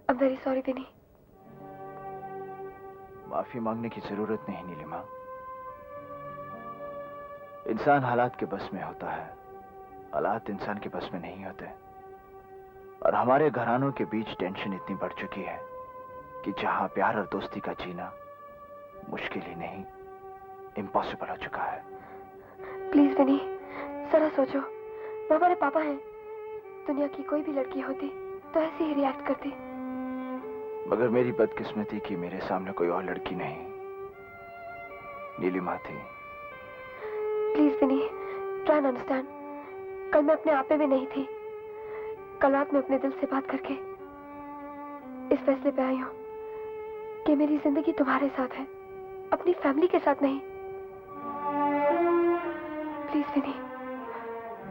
I'm very sorry, विनी। माफी मांगने की जरूरत नहीं नीलिमा। इंसान हालात के बस में होता है, हालात इंसान के बस में नहीं होते। और हमारे घरानों के बीच टेंशन इतनी बढ़ चुकी है कि जहां प्यार और दोस्ती का जीना मुश्किल ही नहीं, इम्पॉसिबल हो चुका है। प्लीज विनी, जरा सोचो, वो हमारे पापा हैं। दुनिया की कोई भी लड़की होती तो ऐसे ही रिएक्ट करती। मगर मेरी बदकिस्मती कि मेरे सामने कोई और लड़की नहीं, नीलिमा थी। Please Vinny, try and understand. कल मैं अपने आप में नहीं थी। कल रात में अपने दिल से बात करके इस फैसले पे आई हूँ कि मेरी जिंदगी तुम्हारे साथ है, अपनी फैमिली के साथ नहीं। Please Vinny,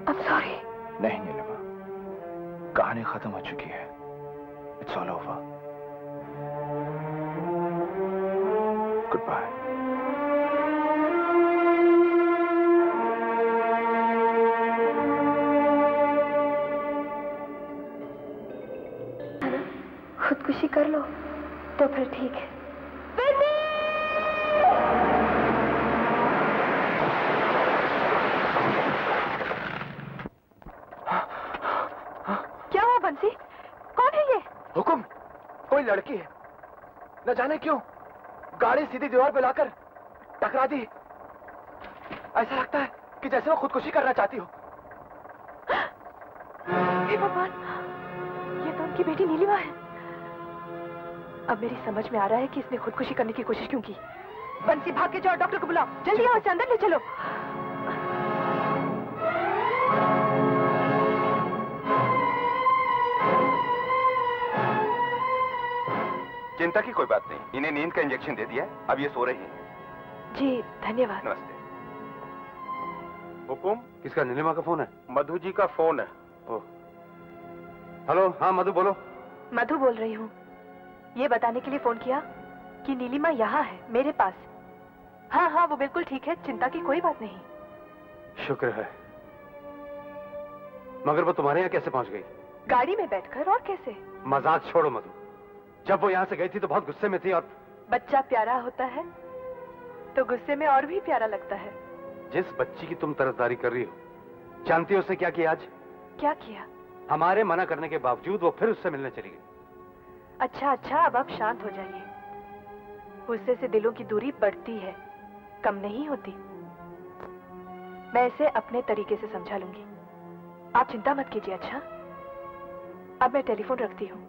I am sorry. नहीं नीलिमा, कहानी खत्म हो चुकी है। It's all over. Goodbye. खुदकुशी कर लो तो फिर ठीक है। क्या हुआ बंसी? कौन है ये? हुकुम, कोई लड़की है, न जाने क्यों गाड़ी सीधी दीवार पे लाकर टकरा दी। ऐसा लगता है कि जैसे वो खुदकुशी करना चाहती हो। हे भगवान, ये तो उनकी बेटी नीलिमा है। अब मेरी समझ में आ रहा है कि इसने खुदकुशी करने की कोशिश क्यों की। बंसी, भाग के जाओ, डॉक्टर को बुलाओ, जल्दी आओ, इसे अंदर ले चलो। चिंता की कोई बात नहीं, इन्हें नींद का इंजेक्शन दे दिया है, अब ये सो रही हैं। जी धन्यवाद। नमस्ते। हुकुम, किसका? नीलिमा का फोन है? मधु जी का फोन है। ओह, हेलो। हाँ मधु, बोलो। मधु बोल रही हूँ। ये बताने के लिए फोन किया कि नीलिमा यहाँ है, मेरे पास। हाँ हाँ, वो बिल्कुल ठीक है, चिंता की कोई बात नहीं। शुक्र है। मगर वो तुम्हारे यहाँ कैसे पहुंच गई? गाड़ी में बैठकर, और कैसे? मजाक छोड़ो मधु, जब वो यहाँ से गई थी तो बहुत गुस्से में थी। और बच्चा प्यारा होता है तो गुस्से में और भी प्यारा लगता है। जिस बच्ची की तुम तरफदारी कर रही हो, जानती हो उसने क्या किया आज? क्या किया? हमारे मना करने के बावजूद वो फिर उससे मिलने चली गई। अच्छा अच्छा, अब आप शांत हो जाइए। गुस्से से दिलों की दूरी बढ़ती है, कम नहीं होती। मैं इसे अपने तरीके से समझा लूंगी, आप चिंता मत कीजिए। अच्छा, अब मैं टेलीफोन रखती हूँ।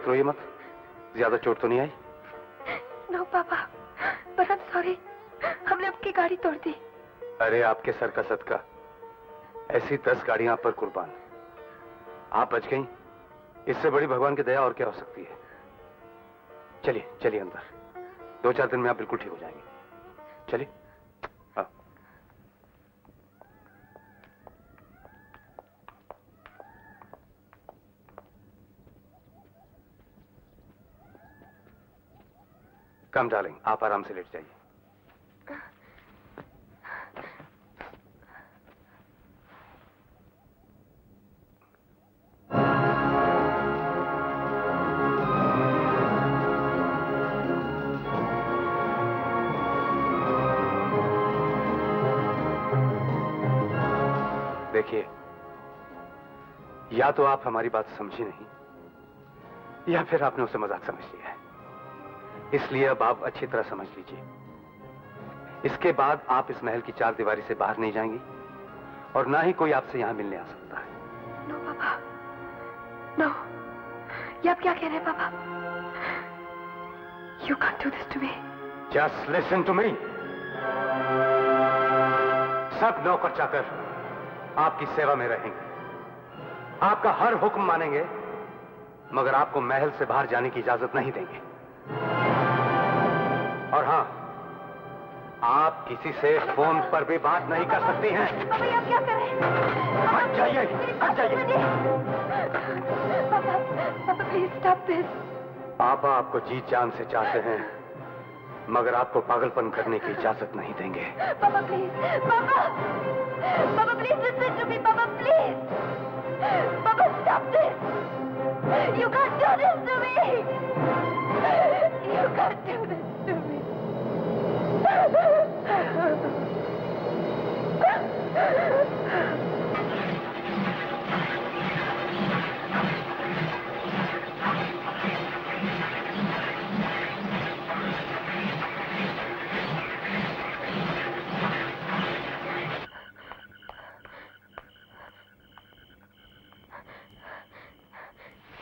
रोइए मत, ज्यादा चोट तो नहीं आई? नो पापा, बट आई एम सॉरी, हमने आपकी गाड़ी तोड़ दी। अरे आपके सर का सदका, ऐसी 10 गाड़ियां आप पर कुर्बान। आप बच गई, इससे बड़ी भगवान की दया और क्या हो सकती है। चलिए चलिए अंदर, 2-4 दिन में आप बिल्कुल ठीक हो जाएंगे। चलिए। कम डालेंगे, आप आराम से लेट जाइए। देखिए, या तो आप हमारी बात समझी नहीं, या फिर आपने उसे मजाक समझ लिया है। इसलिए अब आप अच्छी तरह समझ लीजिए, इसके बाद आप इस महल की 4 दीवारी से बाहर नहीं जाएंगी और ना ही कोई आपसे यहां मिलने आ सकता है। नो पापा, नो। ये आप क्या कह रहे हैं पापा? You can't do this to me. Just listen to me. सब नौकर चाकर आपकी सेवा में रहेंगे, आपका हर हुक्म मानेंगे, मगर आपको महल से बाहर जाने की इजाजत नहीं देंगे। और हां, आप किसी से फोन पर भी बात नहीं कर सकती हैं। पापा, आप क्या कर रहे हैं? हट जाइए, हट जाइए। पापा, पापा प्लीज स्टॉप दिस। पापा आपको जी जान से चाहते हैं, मगर आपको पागलपन करने की इजाजत नहीं देंगे। पापा प्लीज, पापा, पापा प्लीज लिसन टू मी, पापा प्लीज, पापा stop this. You can't do this to me. You can't do this to me.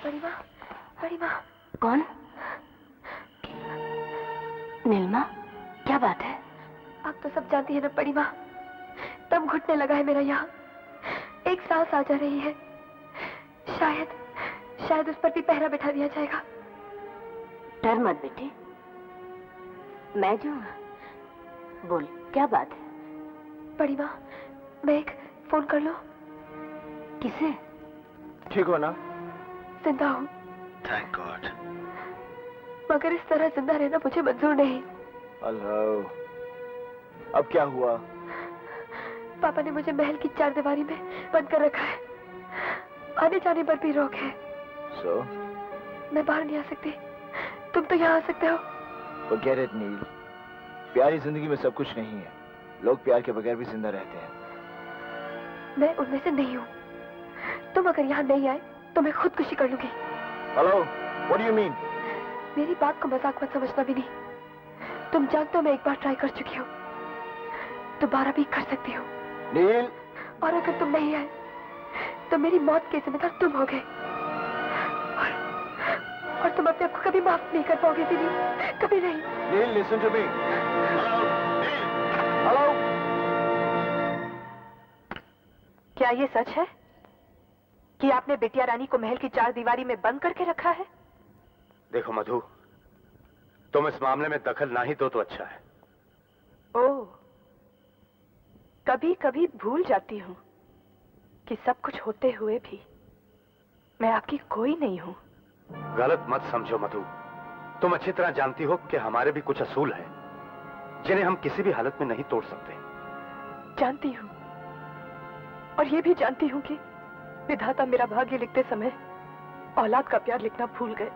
बड़ी माँ, बड़ी माँ। कौन? नीलमा, क्या बात है? आप तो सब जानती है ना बड़ी माँ, दम घुटने लगा है मेरा यहाँ। एक सांस आ जा रही है। शायद उस पर भी पहरा बिठा दिया जाएगा। डर मत बेटे, मैं जो हूं। बोल, क्या बात है? बड़ी माँ, मैं एक फोन कर लूं? किसे? ठीक हो ना? जिंदा हूँ। Thank God. मगर इस तरह जिंदा रहना मुझे मंजूर नहीं। अल्लाह, अब क्या हुआ? पापा ने मुझे महल की चारदीवारी में बंद कर रखा है। आने जाने पर भी रोक है। मैं बाहर नहीं आ सकती। तुम तो यहाँ आ सकते हो। Forget it, नील। प्यारी जिंदगी में सब कुछ नहीं है। लोग प्यार के बगैर भी जिंदा रहते हैं। मैं उनमें से नहीं हूँ। तुम अगर यहाँ नहीं आए तो मैं खुदकुशी कर लूंगी। Hello, what do you mean? मेरी बात को मजाक मत समझना भी नहीं। तुम जानते हो मैं एक बार ट्राई कर चुकी हूँ, दोबारा भी कर सकती हूँ। नील। और अगर तुम नहीं आए तो मेरी मौत के जिम्मेदार तुम हो गए। और तुम अपने आप को कभी माफ नहीं कर पाओगे दीदी, कभी नहीं। नील, listen to me. हेलो। क्या ये सच है कि आपने बिटिया रानी को महल की चारदीवारी में बंद करके रखा है? देखो मधु, तुम इस मामले में दखल ना ही दो तो अच्छा है। ओह, कभी कभी भूल जाती हूँ कि सब कुछ होते हुए भी मैं आपकी कोई नहीं हूँ। गलत मत समझो मधु, तुम अच्छी तरह जानती हो कि हमारे भी कुछ असूल हैं, जिन्हें हम किसी भी हालत में नहीं तोड़ सकते। जानती हूँ, और ये भी जानती हूँ कि विधाता मेरा भाग्य लिखते समय औलाद का प्यार लिखना भूल गए।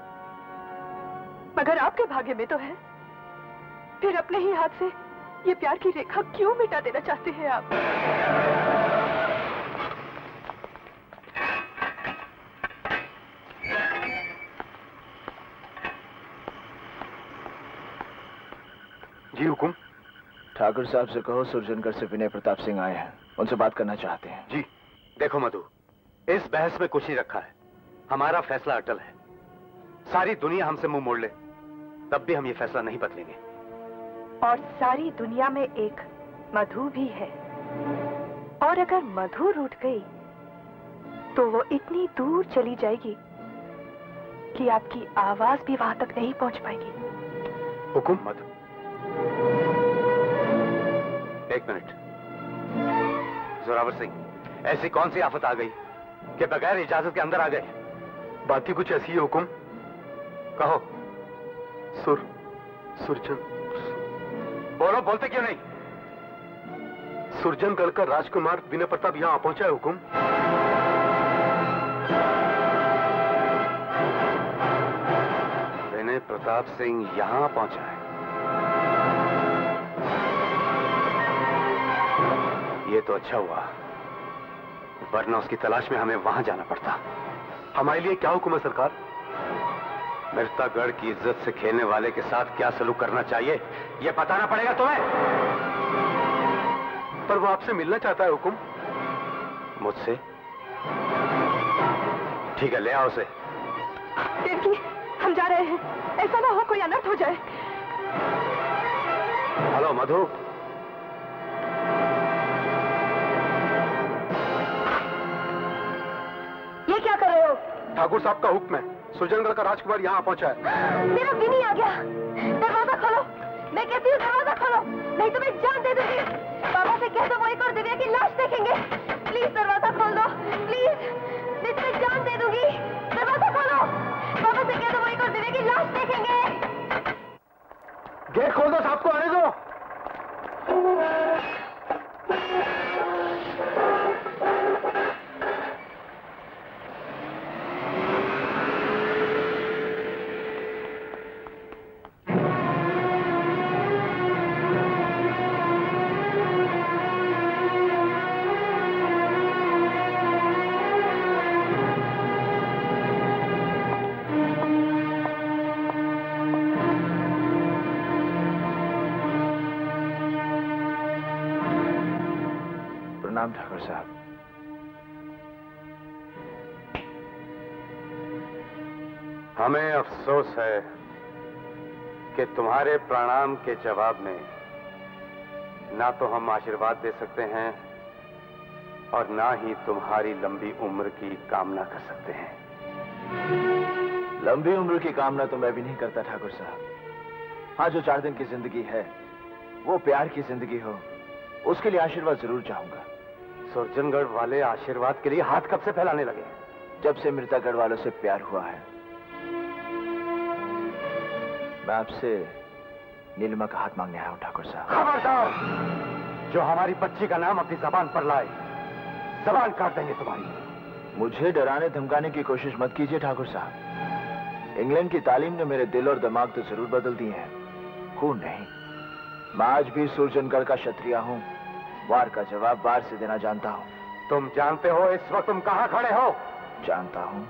मगर आपके भाग्य में तो है। फिर अपने ही हाथ से ये प्यार की रेखा क्यों मिटा देना चाहते हैं आप? जी हुकुम। ठाकुर साहब से कहो सुरजनगढ़ से विनय प्रताप सिंह आए हैं, उनसे बात करना चाहते हैं। जी। देखो मधु, इस बहस में कुछ नहीं रखा है। हमारा फैसला अटल है। सारी दुनिया हमसे मुंह मोड़ ले तब भी हम ये फैसला नहीं बदलेंगे। और सारी दुनिया में एक मधु भी है, और अगर मधु रूठ गई तो वो इतनी दूर चली जाएगी कि आपकी आवाज भी वहां तक नहीं पहुंच पाएगी। हुकुम। मधु, एक मिनट। जोरावर सिंह, ऐसी कौन सी आफत आ गई कि बगैर इजाजत के अंदर आ गए? बात ही कुछ ऐसी है हुकुम। कहो। सुरजन। बोलो, बोलते क्यों नहीं? सुरजनगढ़ का राजकुमार विनय प्रताप यहाँ पहुंचा है हुकुम। विनय प्रताप सिंह यहाँ पहुंचा है? ये तो अच्छा हुआ, वरना उसकी तलाश में हमें वहां जाना पड़ता। हमारे लिए क्या हुक्म है सरकार? मिर्तागढ़ की इज्जत से खेलने वाले के साथ क्या सलूक करना चाहिए ये बताना पड़ेगा तुम्हें। पर वो आपसे मिलना चाहता है हुकुम। मुझसे? ठीक है, ले आओ उसे। देवकी, हम जा रहे हैं। ऐसा ना हो कोई अनर्थ हो जाए। हेलो मधु। ठाकुर साहब का हुक्म है, सुरजनगढ़ का राजकुमार यहाँ पहुंचा है। मेरा विनी आ गया। दरवाजा खोलो, मैं कहती हूँ दरवाजा खोलो, नहीं तो मैं जान दे दूंगी। बाबा से कह दो वो एक और दिव्या की लाश देखेंगे। प्लीज दरवाजा खोल दो, प्लीज, नहीं तो मैं जान दे दूंगी। दरवाजा खोलो, बाबा से कह दो वो एक और दिव्या की लाश देखेंगे। गेट खोल दो, साहब को आने दो। प्रणाम ठाकुर साहब। हमें अफसोस है कि तुम्हारे प्रणाम के जवाब में ना तो हम आशीर्वाद दे सकते हैं और ना ही तुम्हारी लंबी उम्र की कामना कर सकते हैं। लंबी उम्र की कामना तो मैं भी नहीं करता ठाकुर साहब। हाँ, जो 4 दिन की जिंदगी है वो प्यार की जिंदगी हो, उसके लिए आशीर्वाद जरूर चाहूंगा। सुरजनगढ़ वाले आशीर्वाद के लिए हाथ कब से फैलाने लगे? जब से मृतकगढ़ वालों से प्यार हुआ है। मैं आपसे नीलिमा का हाथ मांगने आया हूं ठाकुर साहब। खबरदार! जो हमारी बच्ची का नाम अपनी जबान पर लाए, जबान काट देंगे तुम्हारी। मुझे डराने धमकाने की कोशिश मत कीजिए ठाकुर साहब। इंग्लैंड की तालीम ने मेरे दिल और दिमाग तो जरूर बदल दिए हैं, खून नहीं। मैं आज भी सुरजनगढ़ का क्षत्रिय हूं, वार का जवाब वार से देना जानता हूं। तुम जानते हो इस वक्त तुम कहां खड़े हो? जानता हूं।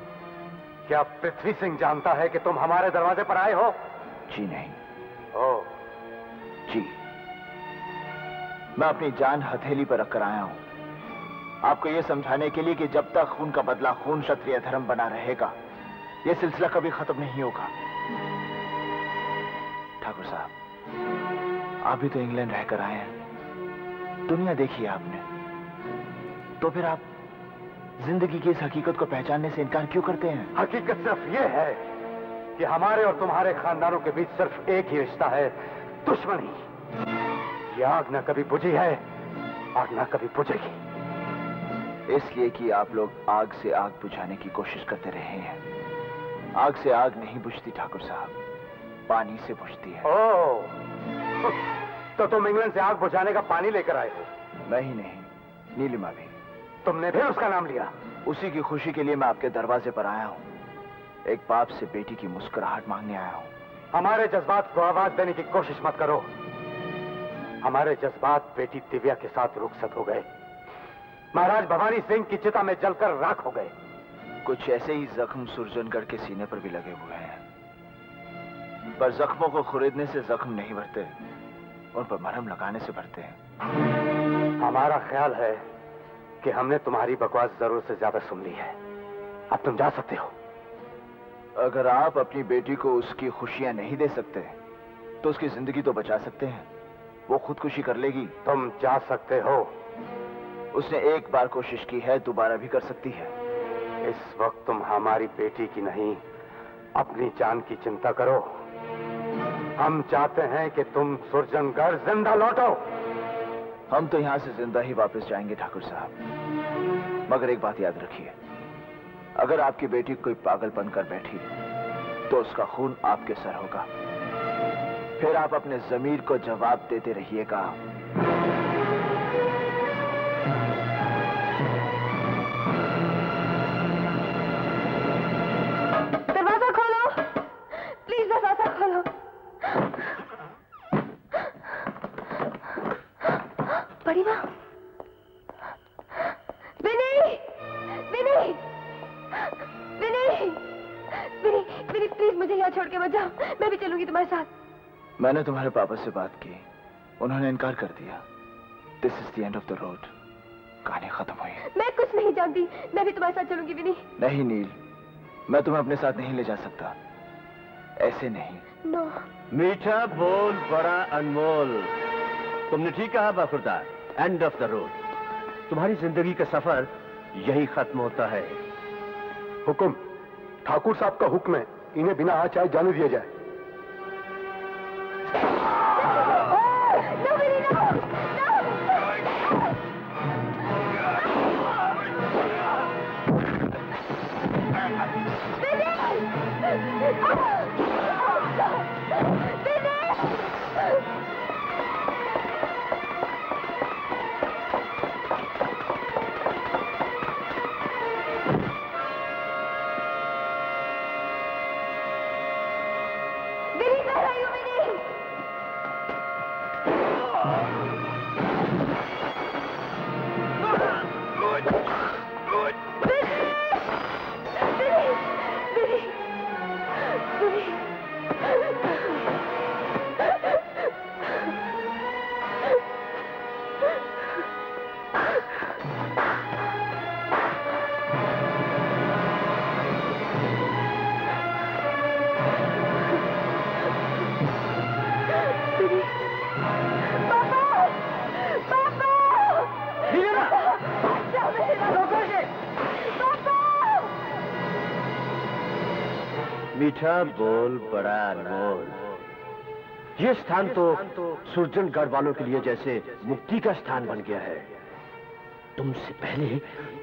क्या पृथ्वी सिंह जानता है कि तुम हमारे दरवाजे पर आए हो? जी नहीं। ओ जी, मैं अपनी जान हथेली पर रखकर आया हूं, आपको यह समझाने के लिए कि जब तक खून का बदला खून क्षत्रिय धर्म बना रहेगा, यह सिलसिला कभी खत्म नहीं होगा। ठाकुर साहब, आप भी तो इंग्लैंड रहकर आए हैं, दुनिया देखी है आपने, तो फिर आप जिंदगी की इस हकीकत को पहचानने से इनकार क्यों करते हैं? हकीकत सिर्फ यह है कि हमारे और तुम्हारे खानदानों के बीच सिर्फ एक ही रिश्ता है, दुश्मनी। यह आग न कभी बुझी है और न कभी बुझेगी। इसलिए कि आप लोग आग से आग बुझाने की कोशिश करते रहे हैं। आग से आग नहीं बुझती ठाकुर साहब, पानी से बुझती है। ओह, तो तुम इंग्लैंड से आग बुझाने का पानी लेकर आए हो? मैं ही नहीं, नीलिमा भी। तुमने भी उसका नाम लिया? उसी की खुशी के लिए मैं आपके दरवाजे पर आया हूं। एक बाप से बेटी की मुस्कुराहट मांगने आया हूं। हमारे जज्बात को आवाज देने की कोशिश मत करो। हमारे जज्बात बेटी दिव्या के साथ रुखसत हो गए, महाराज भवानी सिंह की चिता में जलकर राख हो गए। कुछ ऐसे ही जख्म सुरजनगढ़ के सीने पर भी लगे हुए हैं, पर जख्मों को खुरेदने से जख्म नहीं भरते, उन पर मरहम लगाने से भरते हैं। हमारा ख्याल है कि हमने तुम्हारी बकवास जरूरत से ज्यादा सुन ली है, अब तुम जा सकते हो। अगर आप अपनी बेटी को उसकी खुशियां नहीं दे सकते तो उसकी जिंदगी तो बचा सकते हैं, वो खुदकुशी कर लेगी। तुम जा सकते हो। उसने एक बार कोशिश की है, दोबारा भी कर सकती है। इस वक्त तुम हमारी बेटी की नहीं, अपनी जान की चिंता करो। हम चाहते हैं कि तुम सुरजनगढ़ जिंदा लौटो। हम तो यहां से जिंदा ही वापस जाएंगे ठाकुर साहब, मगर एक बात याद रखिए, अगर आपकी बेटी कोई पागलपन कर बैठी तो उसका खून आपके सर होगा, फिर आप अपने जमीर को जवाब देते रहिएगा। दरवाजा खोलो, प्लीज दरवाजा खोलो। बड़ी माँ, विनी, विनी, विनी, विनी, विनी, प्लीज मुझे यहाँ छोड़ के मत जाओ, मैं भी चलूंगी तुम्हारे साथ। मैंने तुम्हारे पापा से बात की, उन्होंने इनकार कर दिया। This is the end of the road, कहानी खत्म हुई। मैं कुछ नहीं जानती, मैं भी तुम्हारे साथ चलूंगी विनी। नहीं नील, मैं तुम्हें अपने साथ नहीं ले जा सकता, ऐसे नहीं। नो। मीठा बोल बड़ा अनमोल। तुमने ठीक कहा बखुरदार, एंड ऑफ द रोड। तुम्हारी जिंदगी का सफर यही खत्म होता है। हुकुम, ठाकुर साहब का हुक्म है, इन्हें बिना आचार्य जाने दिया जाए। मीठा बोल बड़ा अनमोल। ये स्थान तो सुरजनगढ़ वालों के लिए जैसे मुक्ति का स्थान बन गया है। तुमसे पहले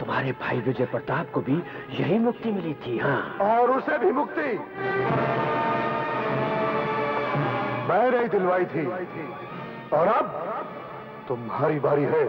तुम्हारे भाई विजय प्रताप को भी यही मुक्ति मिली थी। हाँ, और उसे भी मुक्ति मैंने ही दिलवाई थी, और अब तुम्हारी बारी है।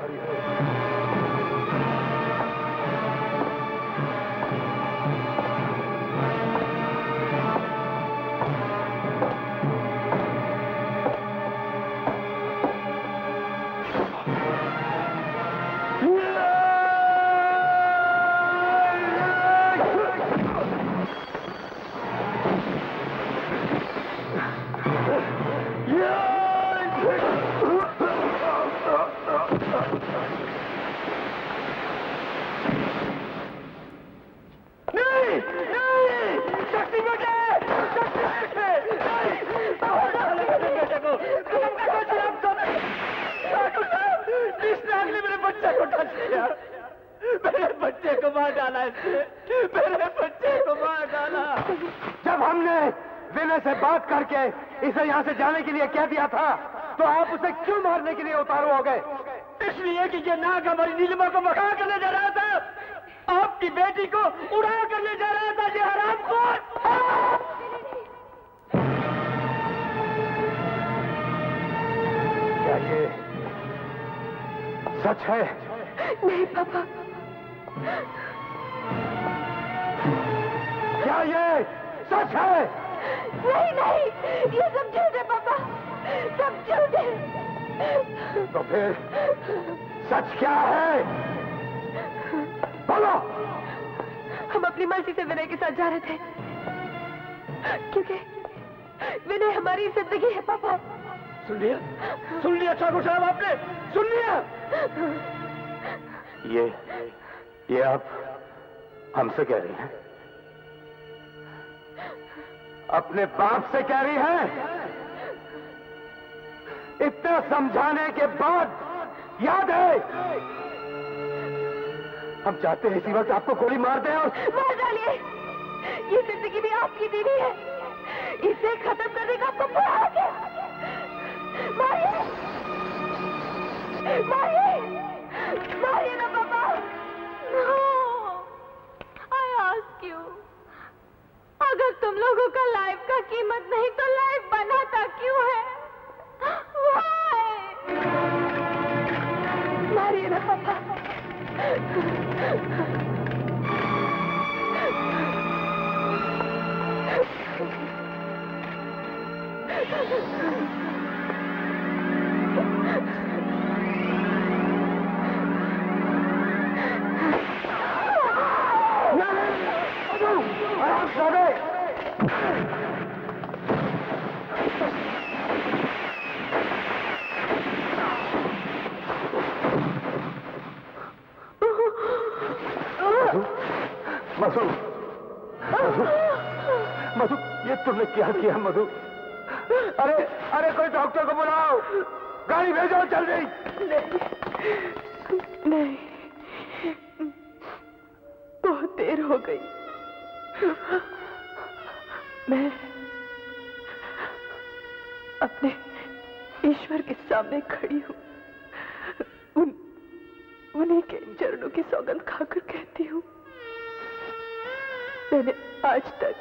जब हमने विनय से बात करके इसे यहाँ से जाने के लिए कह दिया था, तो आप उसे क्यों मारने के लिए उतारू हो गए? इसलिए कि ये नाग हमारी नीलिमा को भगा कर ले जा रहा था, आपकी बेटी को उड़ा कर ले जा रहा था। ये हरामखोर! क्या ये सच है? नहीं पापा। क्या ये सच है? नहीं नहीं, ये सब झूठ है पापा, सब झूठ है। तो फिर सच क्या है? बोलो। हम अपनी मर्जी से विनय के साथ जा रहे थे, क्योंकि विनय हमारी जिंदगी है पापा। सुन लिया ठाकुर साहब, आपने सुन लिया? ये आप हमसे कह रही हैं? अपने बाप से कह रही हैं? इतना समझाने के बाद याद है? हम चाहते हैं इसी वक्त आपको गोली मार दें और मार डालिए। ये जिंदगी भी आपकी दीदी है, इसे खत्म करने का आपको पूरा हक है। मारिए, मारिए, मारिए ना पापा। No, I ask you, अगर तुम लोगों का लाइफ का कीमत नहीं तो लाइफ बनाता क्यों है? Why? मारिए ना पापा। मधु, मधु, मधु, ये तुमने क्या किया मधु? अरे अरे कोई डॉक्टर को बुलाओ, गाड़ी भेजो जल्दी। नहीं, बहुत देर हो गई। मैं अपने ईश्वर के सामने खड़ी हूँ। उन्हीं के चरणों की सौगंध खाकर कहती हूँ, मैंने आज तक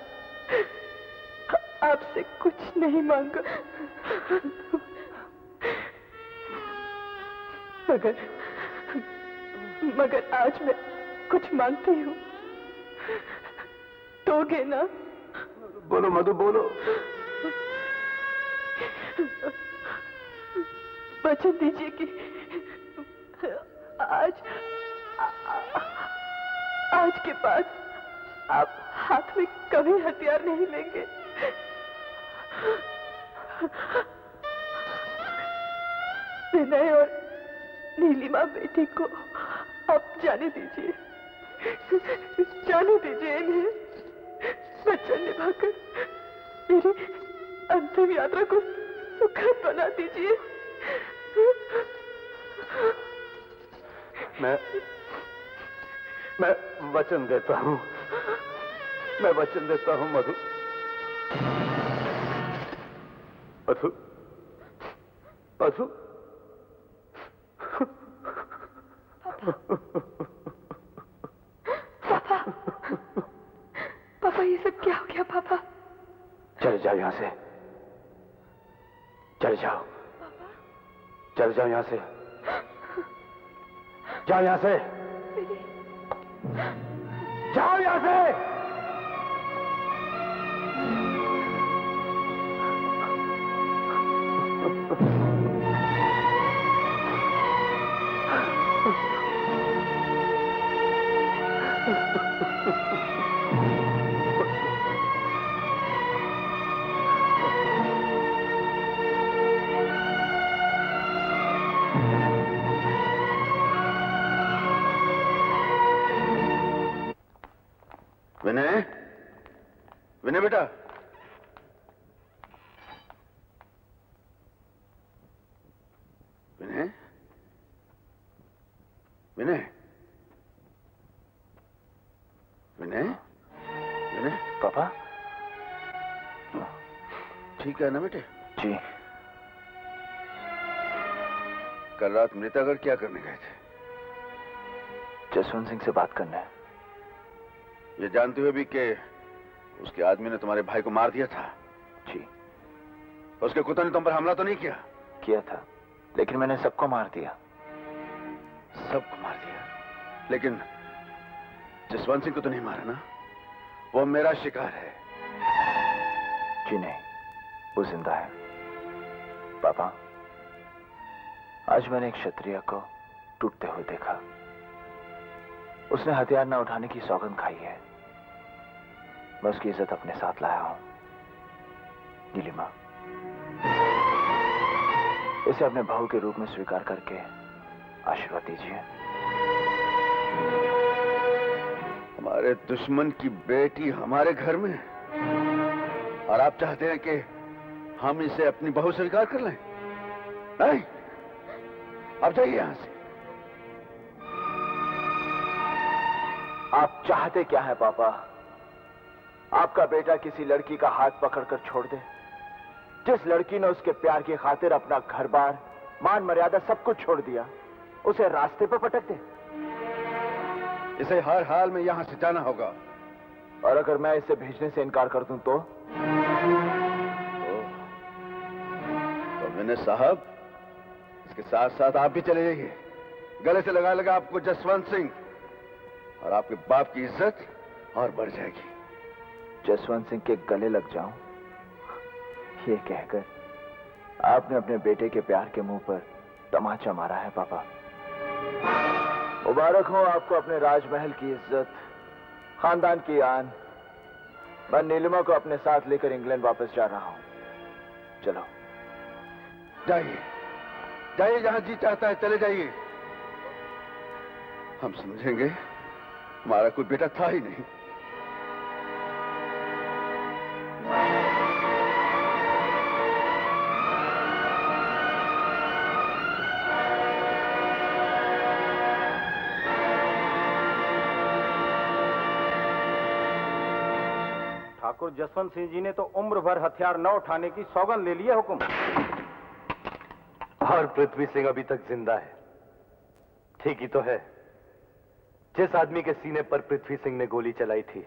आपसे कुछ नहीं मांगा, मगर आज मैं कुछ मांगती हूँ। दोगे ना? बोलो मधु, बोलो। वचन दीजिए कि आज के बाद आप हाथ में कभी हथियार नहीं लेंगे। विनय और नीलिमा बेटी को आप जाने दीजिए, जाने दीजिए इन्हें। वचन निभाकर मेरी अंतिम यात्रा को सुखद बना दीजिए। मैं वचन देता हूं, मैं वचन देता हूं मधु। मधु, मधु। पापा, पापा ये सब क्या हो गया पापा? चले जाओ यहां से, चले जाओ, चले जाओ यहां से, जाओ यहां से, जाओ यहां से। विनय, विनय बेटा, विनय, विनय, विनय, विनय। पापा? ठीक है ना बेटे? जी। कल रात मृतागढ़ क्या करने गए थे? जसवंत सिंह से बात करना है। ये जानते हुए भी कि उसके आदमी ने तुम्हारे भाई को मार दिया था? जी। उसके कुत्ते ने तुम पर हमला तो नहीं किया? किया था, लेकिन मैंने सबको मार दिया। सबको मार दिया? लेकिन जसवंत सिंह को तो नहीं मारा ना? वो मेरा शिकार है। जी नहीं, वो जिंदा है। पापा, आज मैंने एक क्षत्रिय को टूटते हुए देखा। उसने हथियार न उठाने की सौगंध खाई है। मैं उसकी इज्जत अपने साथ लाया हूं। नीलिमा, इसे अपने बहू के रूप में स्वीकार करके आशीर्वाद दीजिए। हमारे दुश्मन की बेटी हमारे घर में, और आप चाहते हैं कि हम इसे अपनी बहू स्वीकार कर लें? नहीं, अब जाइए यहां से। आप चाहते क्या है पापा? आपका बेटा किसी लड़की का हाथ पकड़कर छोड़ दे, जिस लड़की ने उसके प्यार की खातिर अपना घर बार, मान मर्यादा सब कुछ छोड़ दिया, उसे रास्ते पर पटक दे? इसे हर हाल में यहां से जाना होगा। और अगर मैं इसे भेजने से इनकार कर दूं तो विनय साहब, इसके साथ साथ आप भी चले जाइए। गले से लगा लगा आपको जसवंत सिंह, और आपके बाप की इज्जत और बढ़ जाएगी। जसवंत सिंह के गले लग जाऊं, ये कहकर आपने अपने बेटे के प्यार के मुंह पर तमाचा मारा है पापा। मुबारक हो आपको अपने राजमहल की इज्जत, खानदान की आन। मैं नीलिमा को अपने साथ लेकर इंग्लैंड वापस जा रहा हूं। चलो जाइए, जाइए, जहां जी चाहता है चले जाइए। हम समझेंगे हमारा कोई बेटा था ही नहीं। ठाकुर जसवंत सिंह जी ने तो उम्र भर हथियार न उठाने की सौगंध ले ली है हुकुम। और पृथ्वी सिंह अभी तक जिंदा है। ठीक ही तो है। जिस आदमी के सीने पर पृथ्वी सिंह ने गोली चलाई थी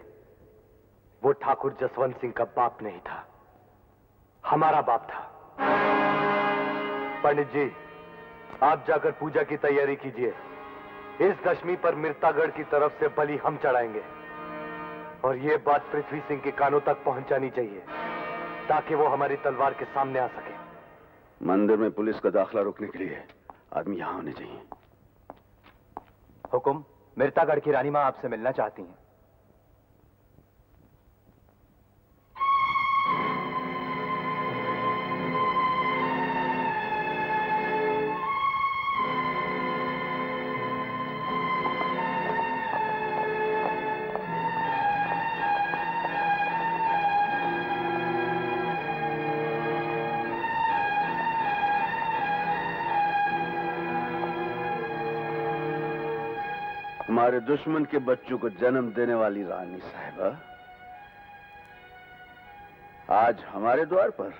वो ठाकुर जसवंत सिंह का बाप नहीं था, हमारा बाप था। पंडित जी, आप जाकर पूजा की तैयारी कीजिए। इस दशमी पर मिर्तागढ़ की तरफ से बलि हम चढ़ाएंगे और ये बात पृथ्वी सिंह के कानों तक पहुंचानी चाहिए ताकि वो हमारी तलवार के सामने आ सके। मंदिर में पुलिस का दाखिला रोकने के लिए आदमी यहां होने चाहिए। हुकुम, मिर्तागढ़ की रानी मां आपसे मिलना चाहती हैं। हमारे दुश्मन के बच्चों को जन्म देने वाली रानी साहिबा आज हमारे द्वार पर।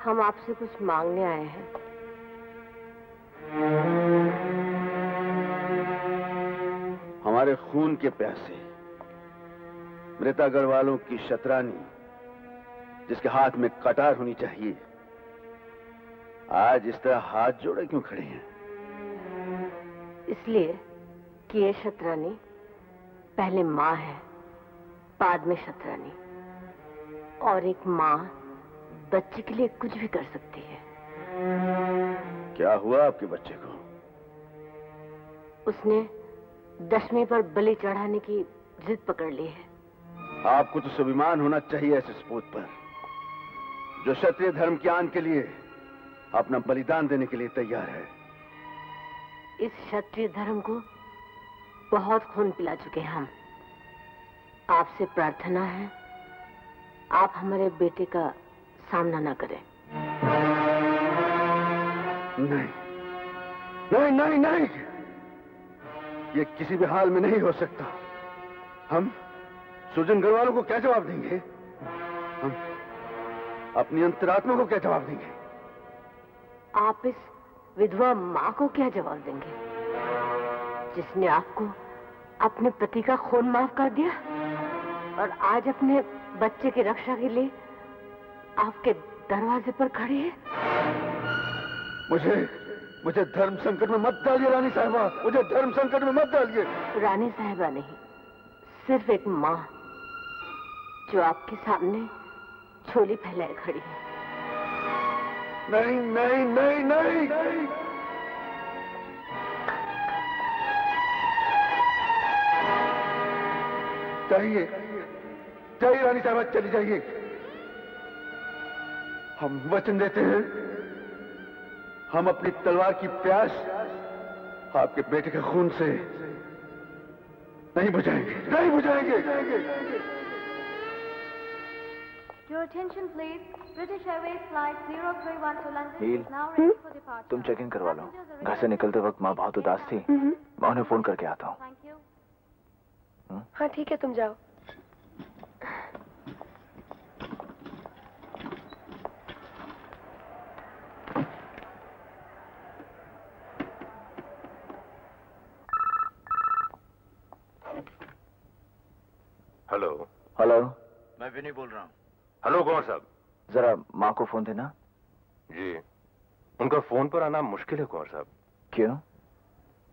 हम आपसे कुछ मांगने आए हैं। हमारे खून के प्यासे मृतागढ़ वालों की शतरानी जिसके हाथ में कटार होनी चाहिए आज इस तरह हाथ जोड़े क्यों खड़े हैं? इसलिए कि ये शतरानी पहले माँ है, बाद में शतरानी। और एक माँ बच्चे के लिए कुछ भी कर सकती है। क्या हुआ आपके बच्चे को? उसने दशमी पर बलि चढ़ाने की जिद पकड़ ली है। आपको तो स्वाभिमान होना चाहिए ऐसे सपूत पर जो क्षत्रिय धर्म के आन के लिए अपना बलिदान देने के लिए तैयार है। इस क्षत्रिय धर्म को बहुत खून पिला चुके हैं हम। आपसे प्रार्थना है आप हमारे बेटे का सामना ना करें। नहीं नहीं नहीं नहीं, ये किसी भी हाल में नहीं हो सकता। हम सुरजनगढ़ वालों को क्या जवाब देंगे? हम अपनी अंतरात्मा को क्या जवाब देंगे? आप इस विधवा माँ को क्या जवाब देंगे जिसने आपको अपने पति का खून माफ कर दिया और आज अपने बच्चे की रक्षा के लिए आपके दरवाजे पर खड़ी है? मुझे धर्म संकट में मत डालिए रानी साहिबा, मुझे धर्म संकट में मत डालिए। रानी साहिबा नहीं, सिर्फ एक माँ जो आपके सामने झोली फैलाए खड़ी है। नहीं नहीं नहीं नहीं, नहीं। चाहिए चाहिए रानी साहबा, चली जाइए। हम वचन देते हैं हम अपनी तलवार की प्यास आपके बेटे के खून से नहीं बुझाएंगे, नहीं बुझाएंगे। Your attention please. British Airways flight 031 to London Neel, is now ready for departure. तुम चेक इन करवा लो। घर से निकलते वक्त माँ बहुत उदास थी, मैं उन्हें फोन करके आता हूँ। Thank you. हाँ ठीक है, तुम जाओ। हेलो। हेलो, मैं विनय बोल रहा हूँ। हेलो कुंवर साहब। जरा माँ को फोन देना। जी, उनका फोन पर आना मुश्किल है कुंवर साहब। क्यों?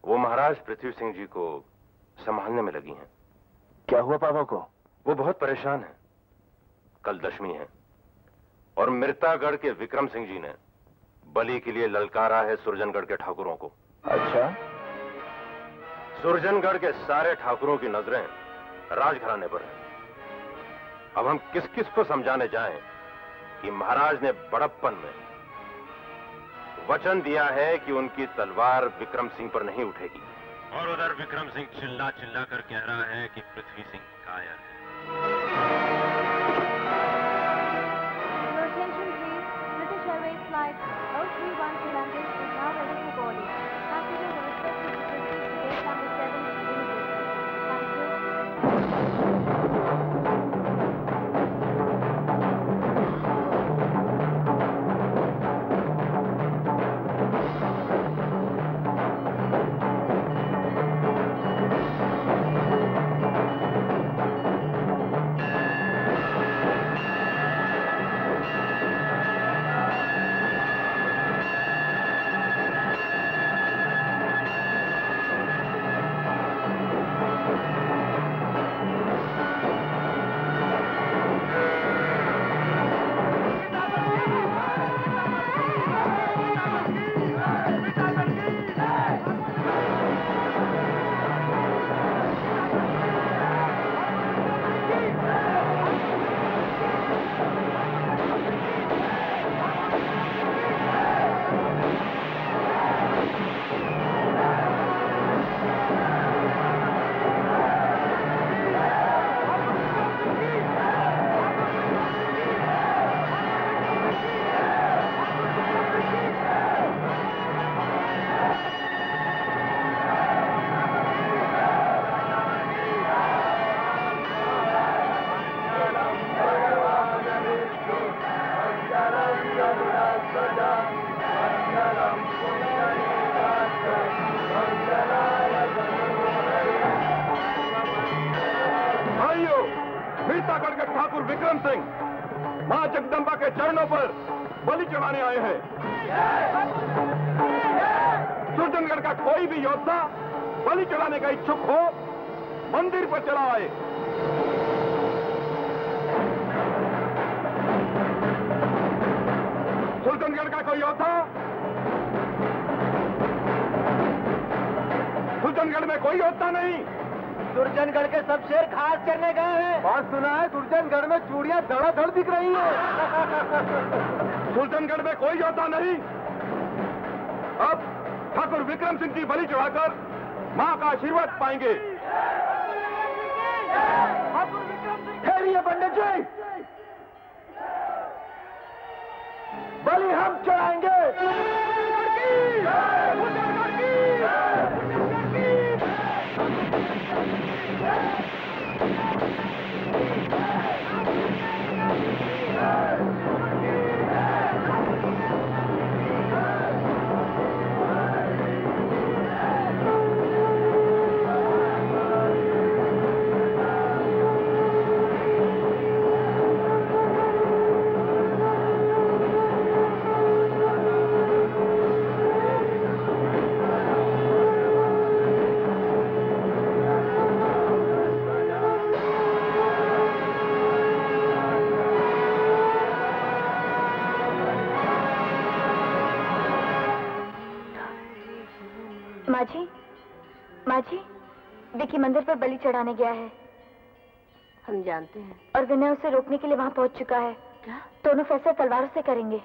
वो महाराज पृथ्वी सिंह जी को संभालने में लगी हैं। क्या हुआ पापा को? वो बहुत परेशान है। कल दशमी है और मिर्तागढ़ के विक्रम सिंह जी ने बलि के लिए ललकारा है सुरजनगढ़ के ठाकुरों को। अच्छा? सुरजनगढ़ के सारे ठाकुरों की नजरें राजघराने पर है। अब हम किस किस को समझाने जाएं कि महाराज ने बड़प्पन में वचन दिया है कि उनकी तलवार विक्रम सिंह पर नहीं उठेगी, और उधर विक्रम सिंह चिल्ला चिल्ला कर कह रहा है कि पृथ्वी सिंह कायर है। Your attention please. British Airways flight Vikram Singh मां जगदम्बा के चरणों पर बलि चढ़ाने आए हैं। सुरजनगढ़ का कोई भी योद्धा बलि चढ़ाने का इच्छुक हो मंदिर पर चला आए। सुरजनगढ़ का कोई योद्धा, सुरजनगढ़ में कोई योद्धा नहीं। सुरजनगढ़ के सब शेर खास करने गए हैं। बात सुना है सुरजनगढ़ में चूड़ियां धड़ाधड़ दिख रही हैं। सुरजनगढ़ में कोई योद्धा नहीं। अब ठाकुर विक्रम सिंह जी बलि चढ़ाकर मां का आशीर्वाद पाएंगे। ठहरिए पंडित जी, बलि हम चढ़ाएंगे। माजी, विकी मंदिर पर बलि चढ़ाने गया है। हम जानते हैं। और विनय उसे रोकने के लिए वहां पहुंच चुका है। क्या? दोनों फैसला तलवारों से करेंगे।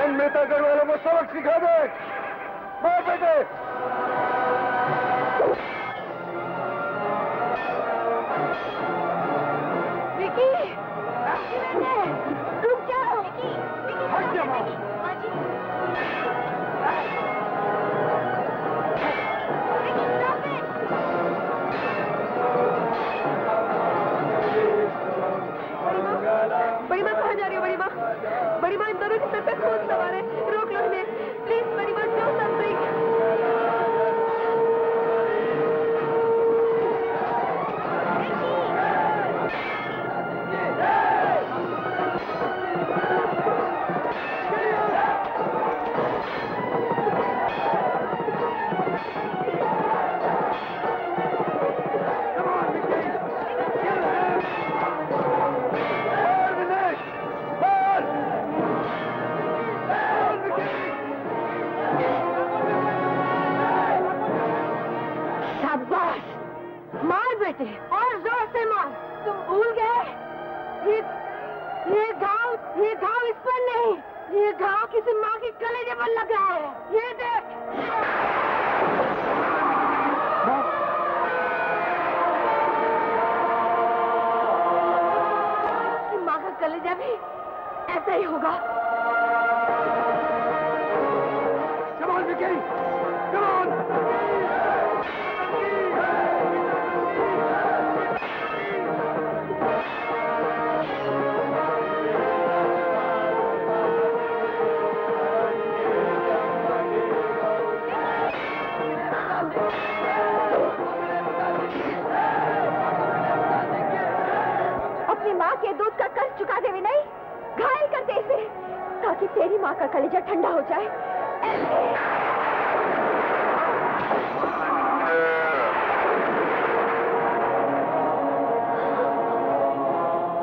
उन मेहतागढ़ वालों को सबक सिखा दे। मार बेटे। विकी, रुक जाओ। हट जा माँ। बड़ी माँ कहाँ जा रही हो? बड़ी माँ, बड़ी माँ, इन दोनों के सर पे खून सवार है, रोक लो इन्हें प्लीज। बड़ी माँ, डू समथिंग। मार बेटे, और जोर से मार। तुम भूल गए ये घाव इस पर नहीं, ये घाव किसी माँ के कलेजे पर लगा है। ये देख। कि माँ का कलेजा भी ऐसा ही होगा। Come on, Vicky! Come on! अपनी माँ के दूध का कर्ज चुका दे विनय, घायल कर दे इसे, ताकि तेरी माँ का कलेजा ठंडा हो जाए।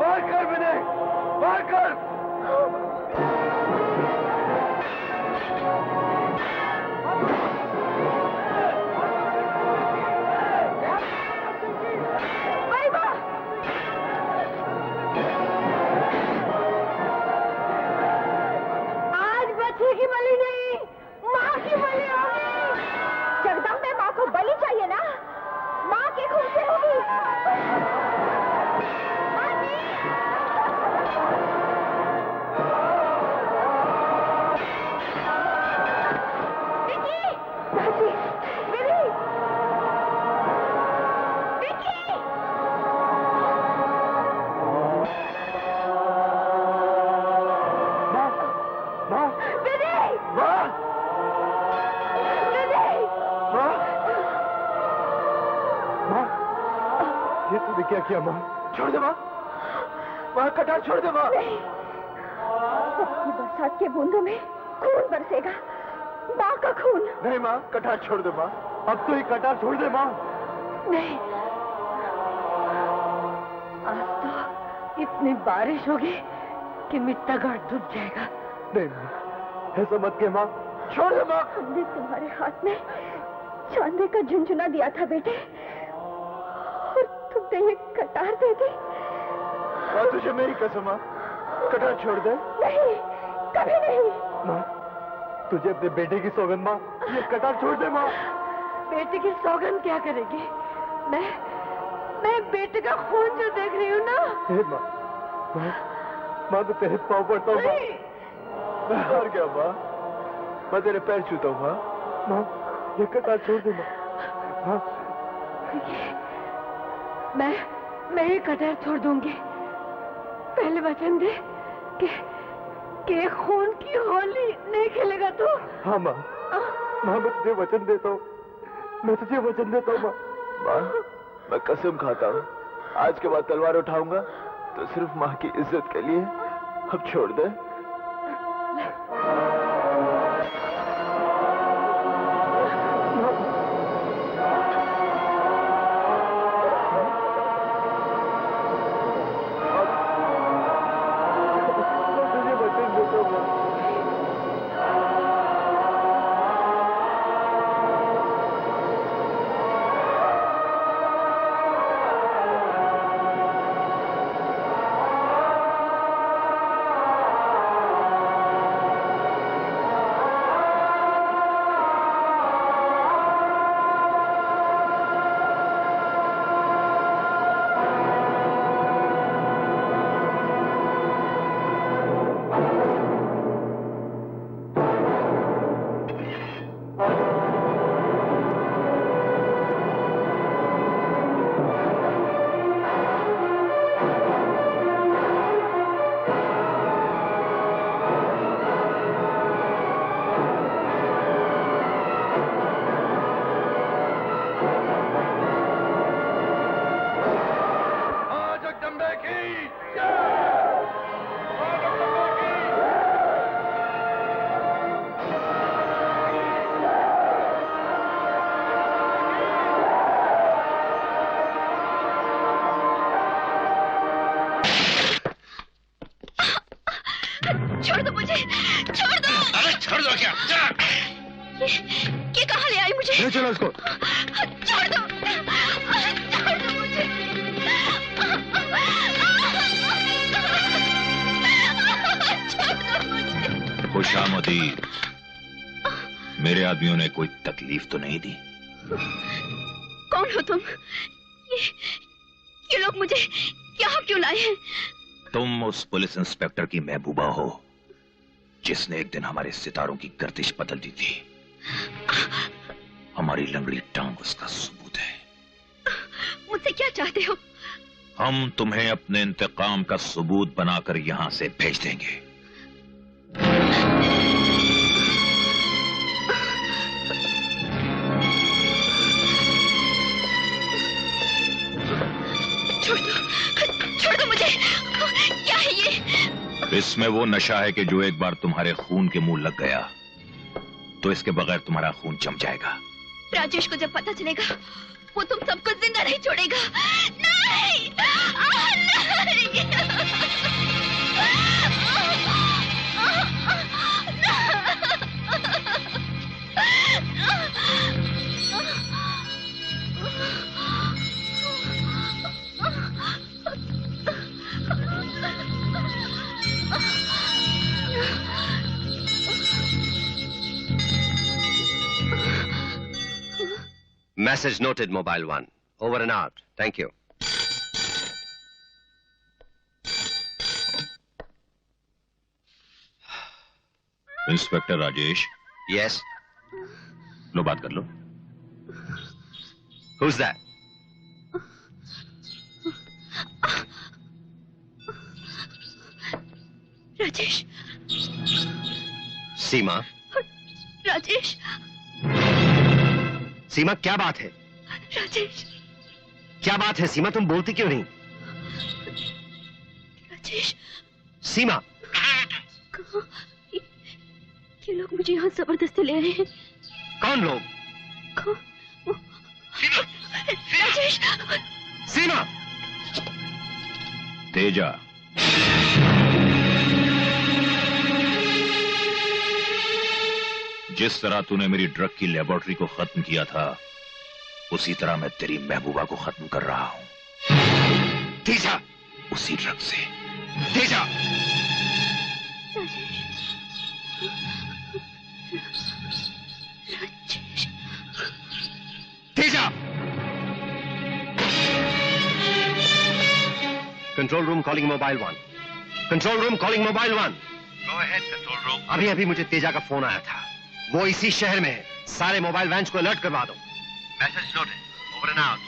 मार कर विनय, मार कर। आज बच्चे की बलि नहीं, माँ की बलि होगी। जगदम्बे माँ को बलि चाहिए ना, माँ के खून से होगी। ये तूने क्या किया माँ? छोड़ दे माँ, माँ कटार छोड़ दे माँ। सबकी बरसात के बूंदों में खून बरसेगा, माँ का खून। नहीं माँ, कटार छोड़ दे माँ, अब तो ही कटार छोड़ दे माँ। नहीं, आज तो इतनी बारिश होगी कि मिट्टा घाट डूब जाएगा। नहीं माँ, ऐसा मत के माँ, छोड़ दे माँ। हमने तुम्हारे हाथ में चांदी का झुंझुना दिया था बेटे, और तुमने ये कटार दे दी। माँ तुझे मेरी कसम माँ, कटार छोड़ दे। नहीं, कभी नहीं। माँ, तुझे अपने बेटे की सौगंध माँ, ये कटार छोड़ दे माँ। बेटे की सौगंध क्या करेगी? मैं बेटे का खून जो देख रही हूँ ना। माँ, माँ, माँ तो तेरे पाँव पड़ता हूँ माँ। मैं हार गया माँ, मैं तेरे पैर छूता हूँ माँ। माँ, ये कटार छोड़ दे माँ। हाँ। मैं ये कटार छोड़ दूंगी, पहले वचन दे कि खून की होली नहीं खेलेगा तू। हाँ माँ, माँ मैं तुझे वचन देता हूँ, मैं तुझे वचन देता हूँ माँ। माँ, मैं कसम खाता हूँ, आज के बाद तलवार उठाऊंगा तो सिर्फ माँ की इज्जत के लिए। अब छोड़ दे। गया। ये कहाँ ले आई मुझे? ले चलो उसको। छोड़ दो, छोड़ दो मुझे। छोड़ दो मुझे। खुशामदीद। मेरे आदमियों ने कोई तकलीफ तो नहीं दी? कौन हो तुम? ये लोग मुझे यहाँ क्यों लाए हैं? तुम उस पुलिस इंस्पेक्टर की महबूबा हो जिसने एक दिन हमारे सितारों की गर्दिश बदल दी थी। हमारी लंगड़ी टांग उसका सबूत है। मुझसे क्या चाहते हो? हम तुम्हें अपने इंतकाम का सबूत बनाकर यहां से भेज देंगे। छोड़ दो मुझे। क्या है ये? इसमें वो नशा है कि जो एक बार तुम्हारे खून के मुंह लग गया तो इसके बगैर तुम्हारा खून जम जाएगा। राजेश को जब पता चलेगा वो तुम सबको जिंदा नहीं छोड़ेगा। नहीं, Message noted, Mobile 1. Over and out. Thank you. Inspector Rajesh. Yes. लो बात कर लो। Who's that? राजेश। सीमा। राजेश। सीमा, क्या बात है? राजेश। क्या बात है सीमा, तुम बोलती क्यों नहीं? राजेश। सीमा। कहाँ? ये लोग मुझे यहाँ जबरदस्ती ले आए हैं। कौन लोग? राजेश। सीमा। तेजा। जिस तरह तूने मेरी ड्रग की लेबोरेटरी को खत्म किया था उसी तरह मैं तेरी महबूबा को खत्म कर रहा हूं। तेजा। उसी ड्रग से। Teja. Teja. Control room calling mobile 1। Control room calling mobile 1। Go ahead control room. अभी अभी मुझे तेजा का फोन आया था। वो इसी शहर में है। सारे मोबाइल वैन्स को अलर्ट करवा दो। Message noted. Over and out.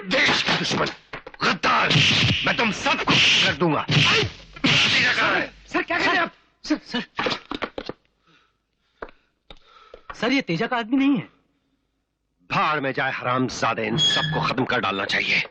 देश का दुश्मन, गद्दार, मैं तुम सबको कर दूंगा। सर क्या कर रहे हैं आप? सर ये तेजा का आदमी नहीं है। भाड़ में जाए हरामजादे, इन सबको खत्म कर डालना चाहिए।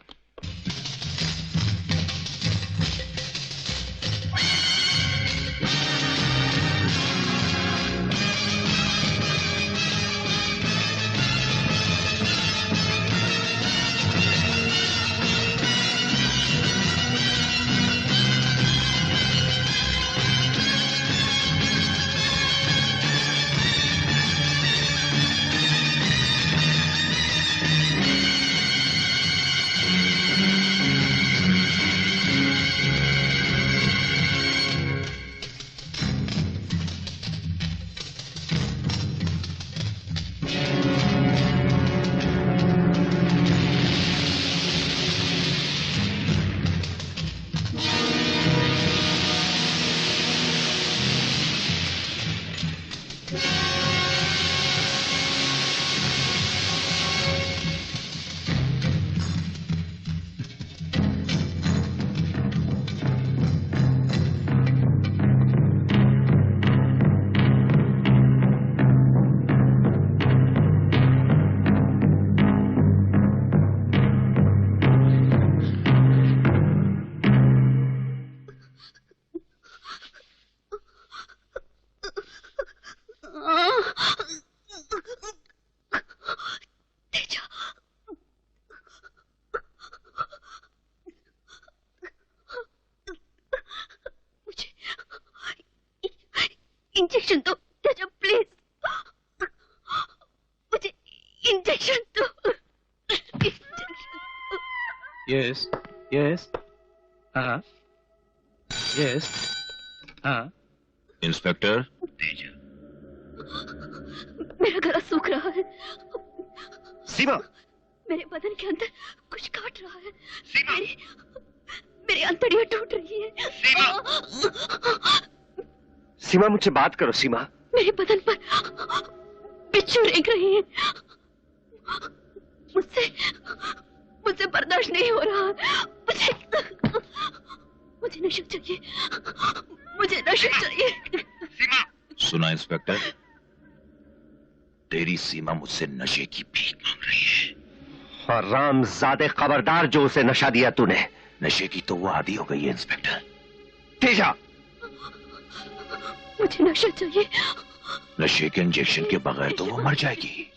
इंजेक्शन दो तेजा, प्लीज। मुझे इंजेक्शन दो। यस यस, हाँ यस, हाँ। इंस्पेक्टर, मेरा गला सूख रहा है। सीमा, मेरे बदन के अंदर कुछ काट रहा है। सीमा, मेरी अंतड़ियां टूट रही है। सीमा, सीमा मुझसे बात करो। सीमा, मेरे बदन पर बिच्छू रेंग रही है। मुझसे बर्दाश्त नहीं हो रहा। मुझे नशा चाहिए। मुझे नशा चाहिए। सीमा, सुना इंस्पेक्टर, तेरी सीमा मुझसे नशे की भीख मांग रही है। और रामजादे खबरदार, जो उसे नशा दिया तूने। नशे की तो वो आदी हो गई है इंस्पेक्टर। तेजा, मुझे नशा चाहिए। नशे के इंजेक्शन के बगैर तो वो मर जाएगी।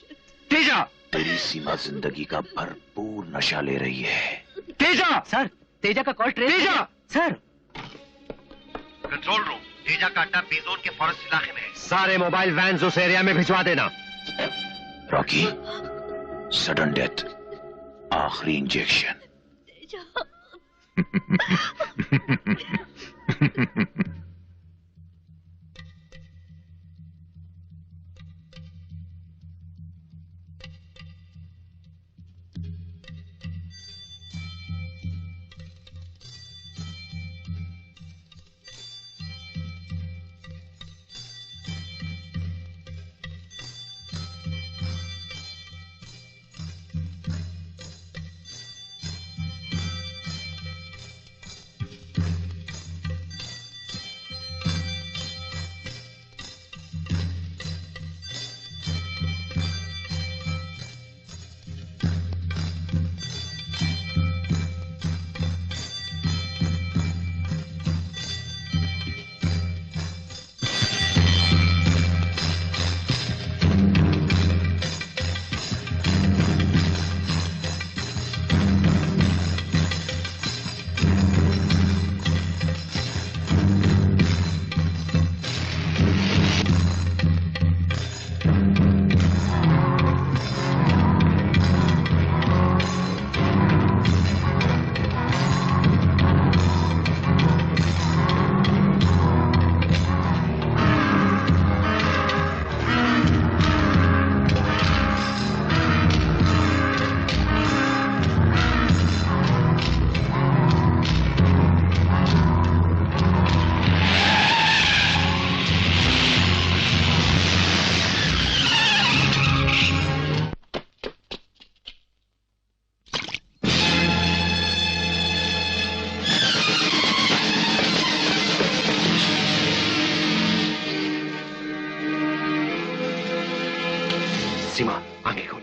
तेजा, तेरी सीमा जिंदगी का भरपूर नशा ले रही है। तेजा, सर तेजा का call trace. Teja, sir. Control room, Teja का अड्डा बी जोन के फॉरेस्ट इलाके में है। सारे मोबाइल वैन्स उस एरिया में भिजवा देना। रॉकी, सडन डेथ, आखिरी इंजेक्शन।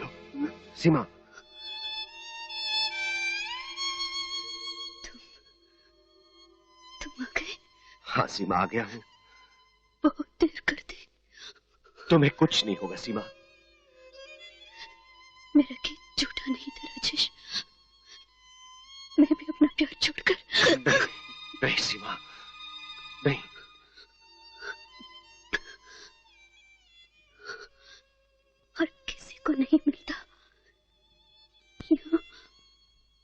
लो। सीमा, तुम आ गए? हाँ सीमा, आ गया हूं। बहुत देर कर दी। तुम्हें कुछ नहीं होगा सीमा। मेरा गीत झूठा नहीं था राजेश। मैं भी अपना प्यार छोड़कर नहीं सीमा, नहीं। हर किसी को नहीं मिलता यहाँ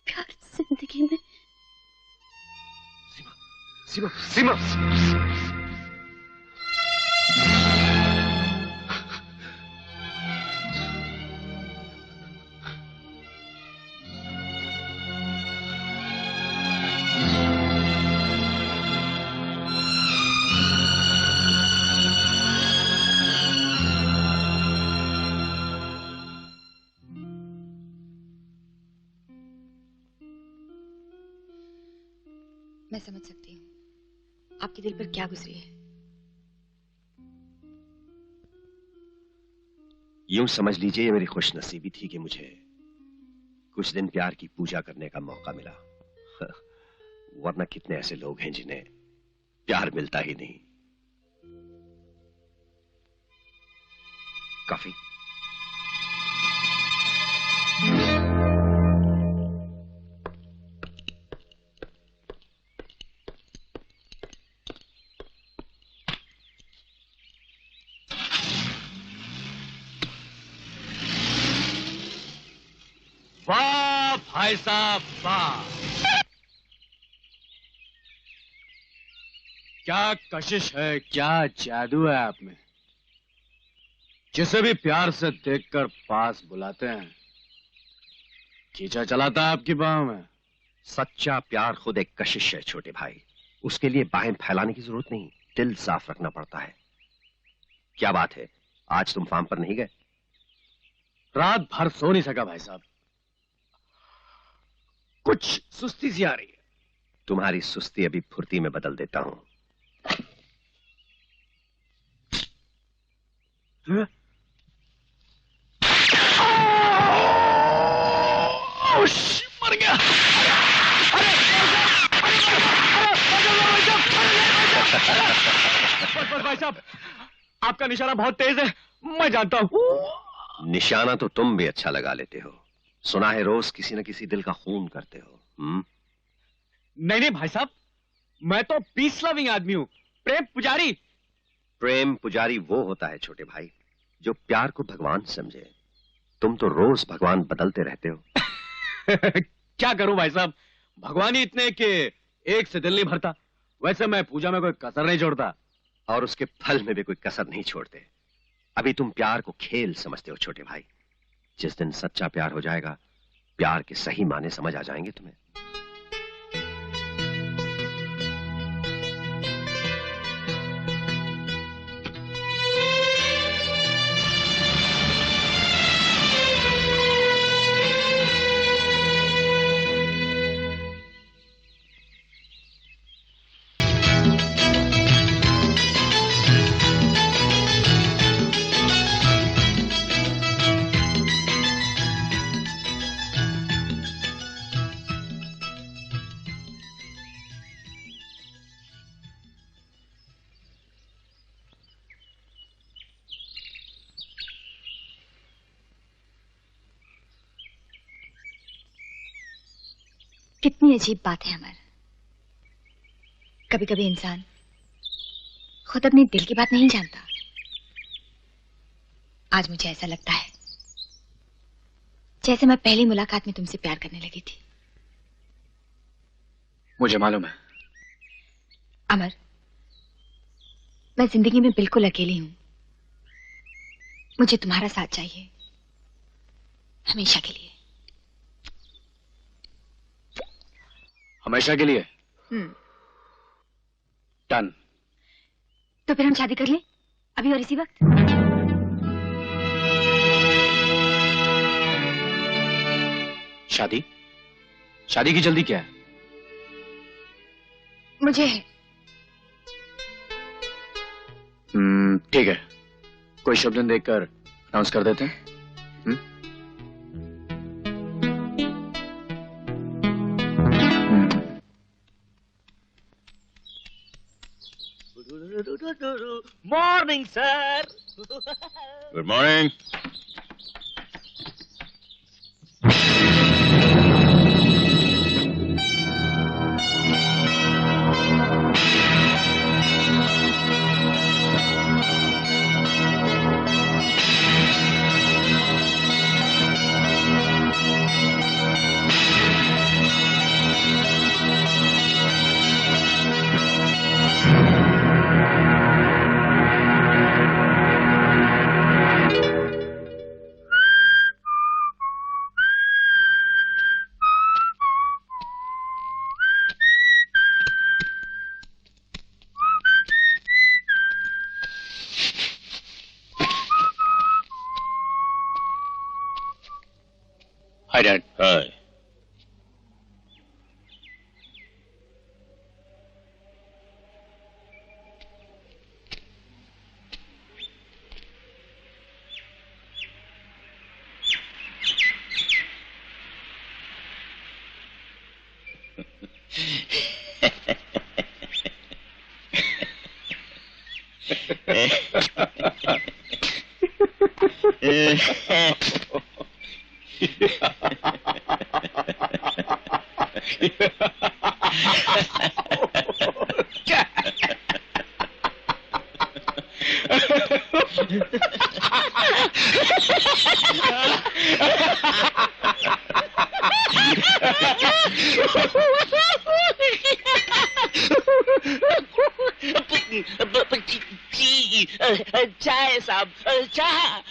प्यार जिंदगी में। सीमा, सीमा, सीमा। मैं समझ सकती हूँ आपके दिल पर क्या गुजरी है। यूं समझ लीजिए ये मेरी खुशनसीबी थी कि मुझे कुछ दिन प्यार की पूजा करने का मौका मिला। वरना कितने ऐसे लोग हैं जिन्हें प्यार मिलता ही नहीं। काफी। वाह भाई साहब वाह, क्या कशिश है, क्या जादू है आप में। जिसे भी प्यार से देखकर पास बुलाते हैं खींचा चलाता है आपकी बाहों में। सच्चा प्यार खुद एक कशिश है छोटे भाई। उसके लिए बाहें फैलाने की जरूरत नहीं, दिल साफ रखना पड़ता है। क्या बात है, आज तुम फार्म पर नहीं गए? रात भर सो नहीं सका भाई साहब, कुछ सुस्ती सी आ रही है। तुम्हारी सुस्ती अभी फुर्ती में बदल देता हूं। मर गया। भाई साहब आपका निशाना बहुत तेज है, मैं जानता हूं। निशाना तो तुम भी अच्छा लगा लेते हो। सुना है रोज किसी न किसी दिल का खून करते हो। नहीं नहीं भाई साहब, मैं तो पीस लविंग आदमी हूं, प्रेम पुजारी। प्रेम पुजारी वो होता है छोटे भाई जो प्यार को भगवान समझे। तुम तो रोज भगवान बदलते रहते हो। क्या करूं भाई साहब, भगवान ही इतने कि एक से दिल नहीं भरता। वैसे मैं पूजा में कोई कसर नहीं छोड़ता और उसके फल में भी कोई कसर नहीं छोड़ते। अभी तुम प्यार को खेल समझते हो छोटे भाई। जिस दिन सच्चा प्यार हो जाएगा, प्यार के सही माने समझ आ जाएंगे तुम्हें। कितनी अजीब बात है अमर। कभी कभी इंसान खुद अपने दिल की बात नहीं जानता। आज मुझे ऐसा लगता है जैसे मैं पहली मुलाकात में तुमसे प्यार करने लगी थी। मुझे मालूम है अमर, मैं जिंदगी में बिल्कुल अकेली हूं। मुझे तुम्हारा साथ चाहिए, हमेशा के लिए। हमेशा के लिए? डन। तो फिर हम शादी कर लें अभी और इसी वक्त। शादी? शादी की जल्दी क्या है? मुझे ठीक है, कोई शुभ दिन देखकर अनाउंस कर देते हैं। Morning sir. Good morning. Hi, Dad. Hi. चाय साहब, चाय।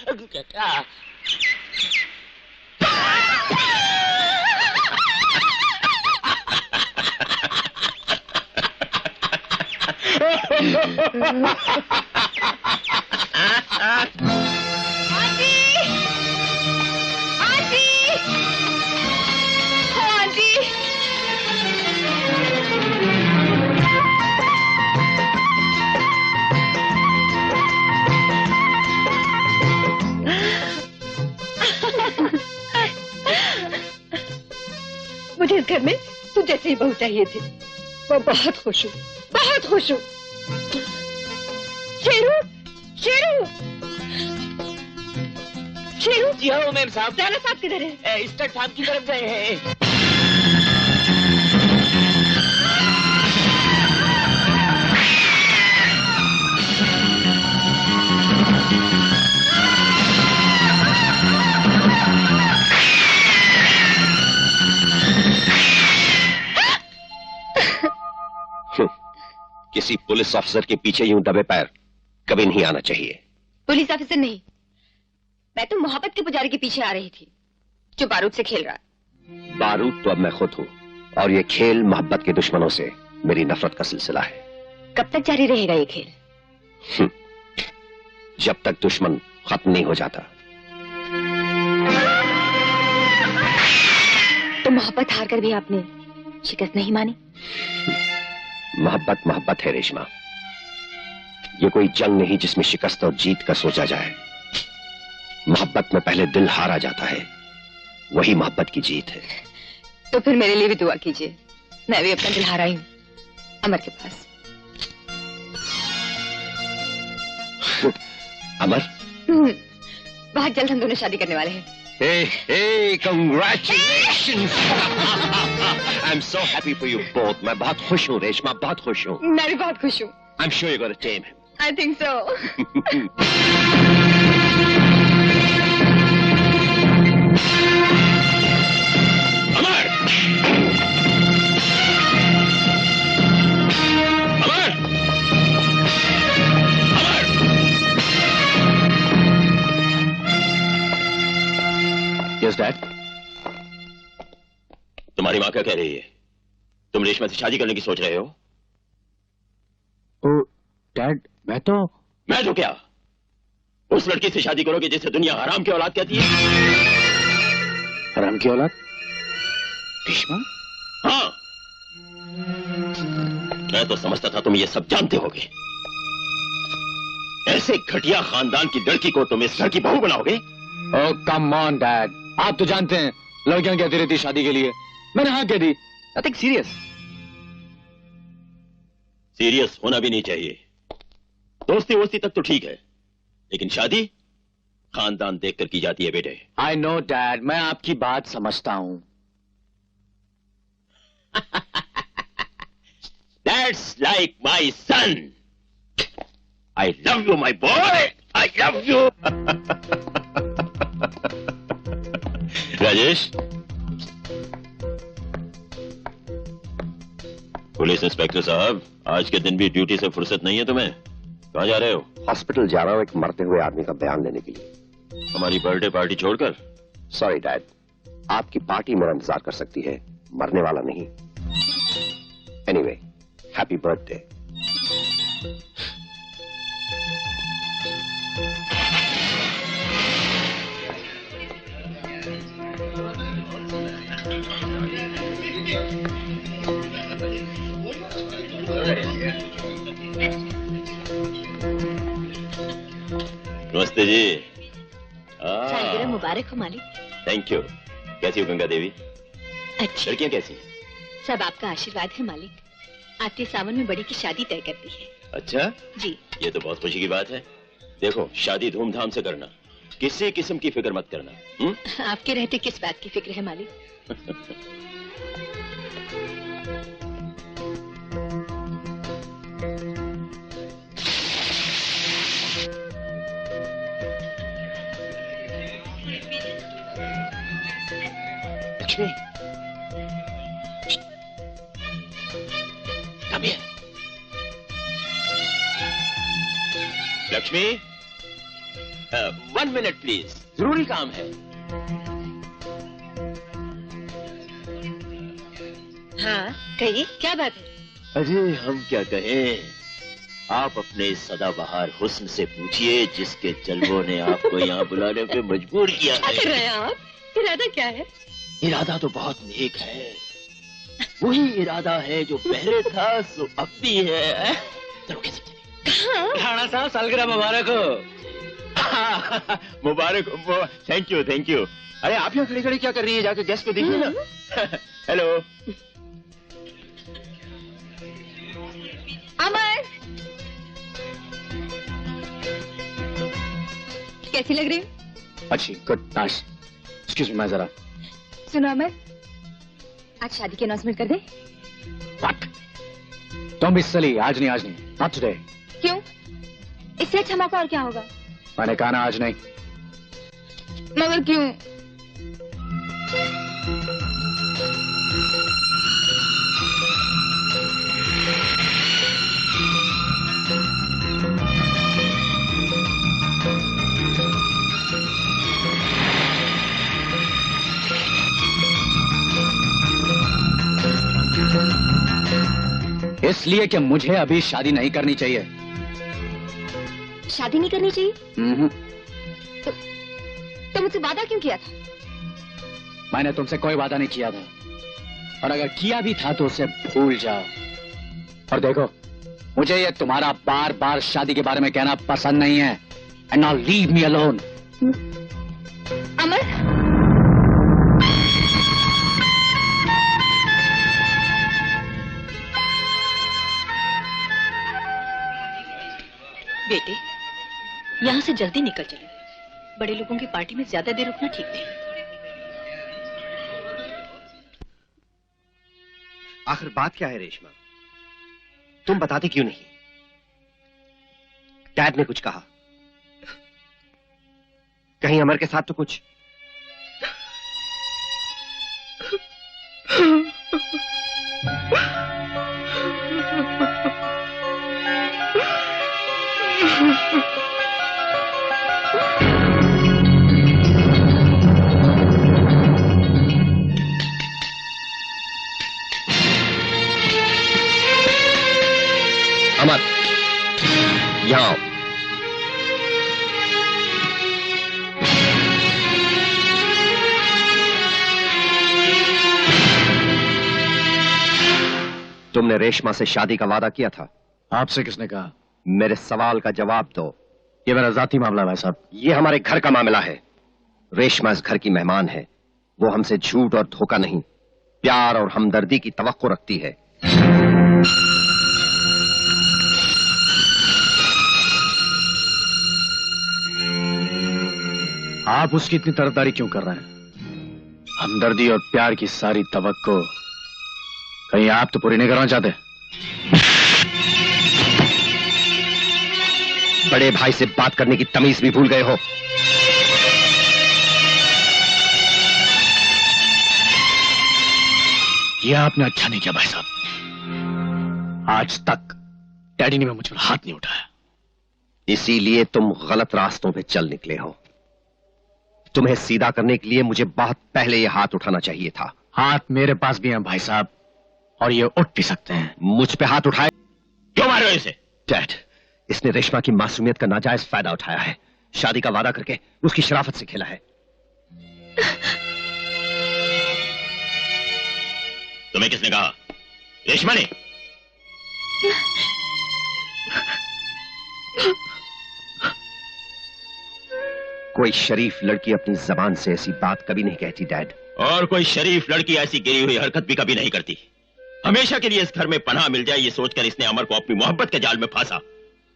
मुझे इस घर में तू जैसे ही बहू चाहिए थी। मैं बहुत खुश हूँ, बहुत खुश हूँ। शेरू, शेरू, शेरू। जी हाँ मैम साहब। राणा साहब किधर है? स्टड फार्म की तरफ गए हैं। किसी पुलिस ऑफिसर के पीछे यूं दबे पैर कभी नहीं आना चाहिए। पुलिस ऑफिसर नहीं, मैं तो मोहब्बत के पुजारी के पीछे आ रही थी जो बारूद से खेल रहा है। बारूद तो अब मैं खुद हूं और ये खेल मोहब्बत के दुश्मनों से मेरी नफरत का सिलसिला है। कब तक जारी रहेगा ये खेल? जब तक दुश्मन खत्म नहीं हो जाता। तो मोहब्बत हार कर भी आपने शिकस्त नहीं मानी? मोहब्बत मोहब्बत है रेशमा, ये कोई जंग नहीं जिसमें शिकस्त और जीत का सोचा जाए। मोहब्बत में पहले दिल हारा जाता है, वही मोहब्बत की जीत है। तो फिर मेरे लिए भी दुआ कीजिए, मैं भी अपना दिल हाराई हूं अमर के पास। अमर? बहुत जल्द हम दोनों शादी करने वाले हैं। Hey, congratulations! I'm so happy for you both. मैं बहुत खुश हूँ रेशमा, बहुत खुश हूँ। मैं भी बहुत खुश हूँ। I'm sure you're gonna tame him. I think so. Amar! Amar! Yes dad. तुम्हारी माँ क्या कह रही है? तुम रेशमा से शादी करने की सोच रहे हो? ओ डैड, मैं तो क्या? उस लड़की से शादी करोगे जिसे दुनिया हराम की औलाद कहती है। हराम की औलाद? रेशमा? हाँ, मैं तो समझता था तुम ये सब जानते होगे। ऐसे घटिया खानदान की लड़की को तुम इस घर की बहू बनाओगे? ओ कम ऑन डैड, आप तो जानते हैं लड़कियां कहती रहती शादी के लिए। मैंने हाँ कह दी। Nothing serious. सीरियस होना भी नहीं चाहिए। दोस्ती वोस्ती तक तो ठीक है, लेकिन शादी खानदान देखकर की जाती है बेटे। आई नो डैड, मैं आपकी बात समझता हूं। That's like my son. I love you, my boy. I love you. Rajesh, police inspector साहब, आज के दिन भी ड्यूटी से फुर्सत नहीं है तुम्हें? कहाँ जा रहे हो? हॉस्पिटल जा रहा हूं एक मरते हुए आदमी का बयान लेने के लिए। हमारी बर्थडे पार्टी छोड़कर? सॉरी डैड, आपकी पार्टी मेरा इंतजार कर सकती है, मरने वाला नहीं। Anyway, happy birthday. नमस्ते जी। सालगिरह मुबारक हो मालिक। Thank you. कैसी हो गंगा देवी? अच्छी। लड़कियां कैसी? सब आपका आशीर्वाद है मालिक। आते सावन में बड़ी की शादी तय करती है। अच्छा जी। ये तो बहुत खुशी की बात है। देखो, शादी धूमधाम से करना, किसी किस्म की फिक्र मत करना। आपके रहते किस बात की फिक्र है मालिक? Lakshmi, come here. Lakshmi, 1 minute please, जरूरी काम है। हाँ कहिए, क्या बात है? अरे हम क्या कहें, आप अपने सदाबहार हुस्न से पूछिए जिसके जलवों ने आपको यहाँ बुलाने पे मजबूर किया है। क्या कर रहे हैं आप? इरादा क्या है? इरादा तो बहुत नेक है, वही इरादा है जो पहले था सो अब भी है। चलो कैसे चले? राणा साहब, सालगिरह मुबारक हो। मुबारक हो। Thank you thank you. अरे आप यहाँ खड़ी खड़ी क्या कर रही है? जाकर गेस्ट को देखिए ना। हेलो अमर, कैसी लग रही है? अच्छी, गुड, नाइस। एक्सक्यूज मी, मैं जरा। सुनो अमर, आज शादी की अनाउंसमेंट कर दे। व्हाट? Don't be silly. आज नहीं, नॉट टुडे। क्यों? इससे अच्छा मौका और क्या होगा? मैंने कहा ना, आज नहीं। मगर क्यों? इसलिए कि मुझे अभी शादी नहीं करनी चाहिए। शादी नहीं करनी चाहिए? तो मुझसे वादा क्यों किया था? मैंने तुमसे कोई वादा नहीं किया था, और अगर किया भी था तो उसे भूल जाओ। और देखो, मुझे ये तुम्हारा बार बार शादी के बारे में कहना पसंद नहीं है। And now leave me alone. Amar, बेटे, यहाँ से जल्दी निकल चले। बड़े लोगों की पार्टी में ज्यादा देर रुकना ठीक नहीं। आखिर बात क्या है रेशमा? तुम बताते क्यों नहीं? डैड ने कुछ कहा? कहीं अमर के साथ तो कुछ? अमर, यहां आओ। तुमने रेशमा से शादी का वादा किया था। आपसे किसने कहा? मेरे सवाल का जवाब दो। ये मेरा जाती मामला है भाई साहब। ये हमारे घर का मामला है। रेशमा इस घर की मेहमान है। वो हमसे झूठ और धोखा नहीं, प्यार और हमदर्दी की तवक्को रखती है। आप उसकी इतनी तरफदारी क्यों कर रहे हैं? हमदर्दी और प्यार की सारी तवक्को कहीं आप तो पूरी नहीं करना चाहते? बड़े भाई से बात करने की तमीज भी भूल गए हो। यह आपने अच्छा नहीं किया भाई साहब। आज तक डैडी ने मुझ पर हाथ नहीं उठाया। इसीलिए तुम गलत रास्तों पे चल निकले हो। तुम्हें सीधा करने के लिए मुझे बहुत पहले यह हाथ उठाना चाहिए था। हाथ मेरे पास भी है भाई साहब, और ये उठ भी सकते हैं। मुझ पे हाथ उठाए? क्यों मार रहे हो इसे? डैड, इसने रेशमा की मासूमियत का नाजायज फायदा उठाया है। शादी का वादा करके उसकी शराफत से खेला है। तुम्हें किसने कहा? रेशमा ने? कोई शरीफ लड़की अपनी जबान से ऐसी बात कभी नहीं कहती डैड। और कोई शरीफ लड़की ऐसी गिरी हुई हरकत भी कभी नहीं करती। हमेशा के लिए इस घर में पनाह मिल जाए ये सोचकर इसने अमर को अपनी मोहब्बत के जाल में फांसा,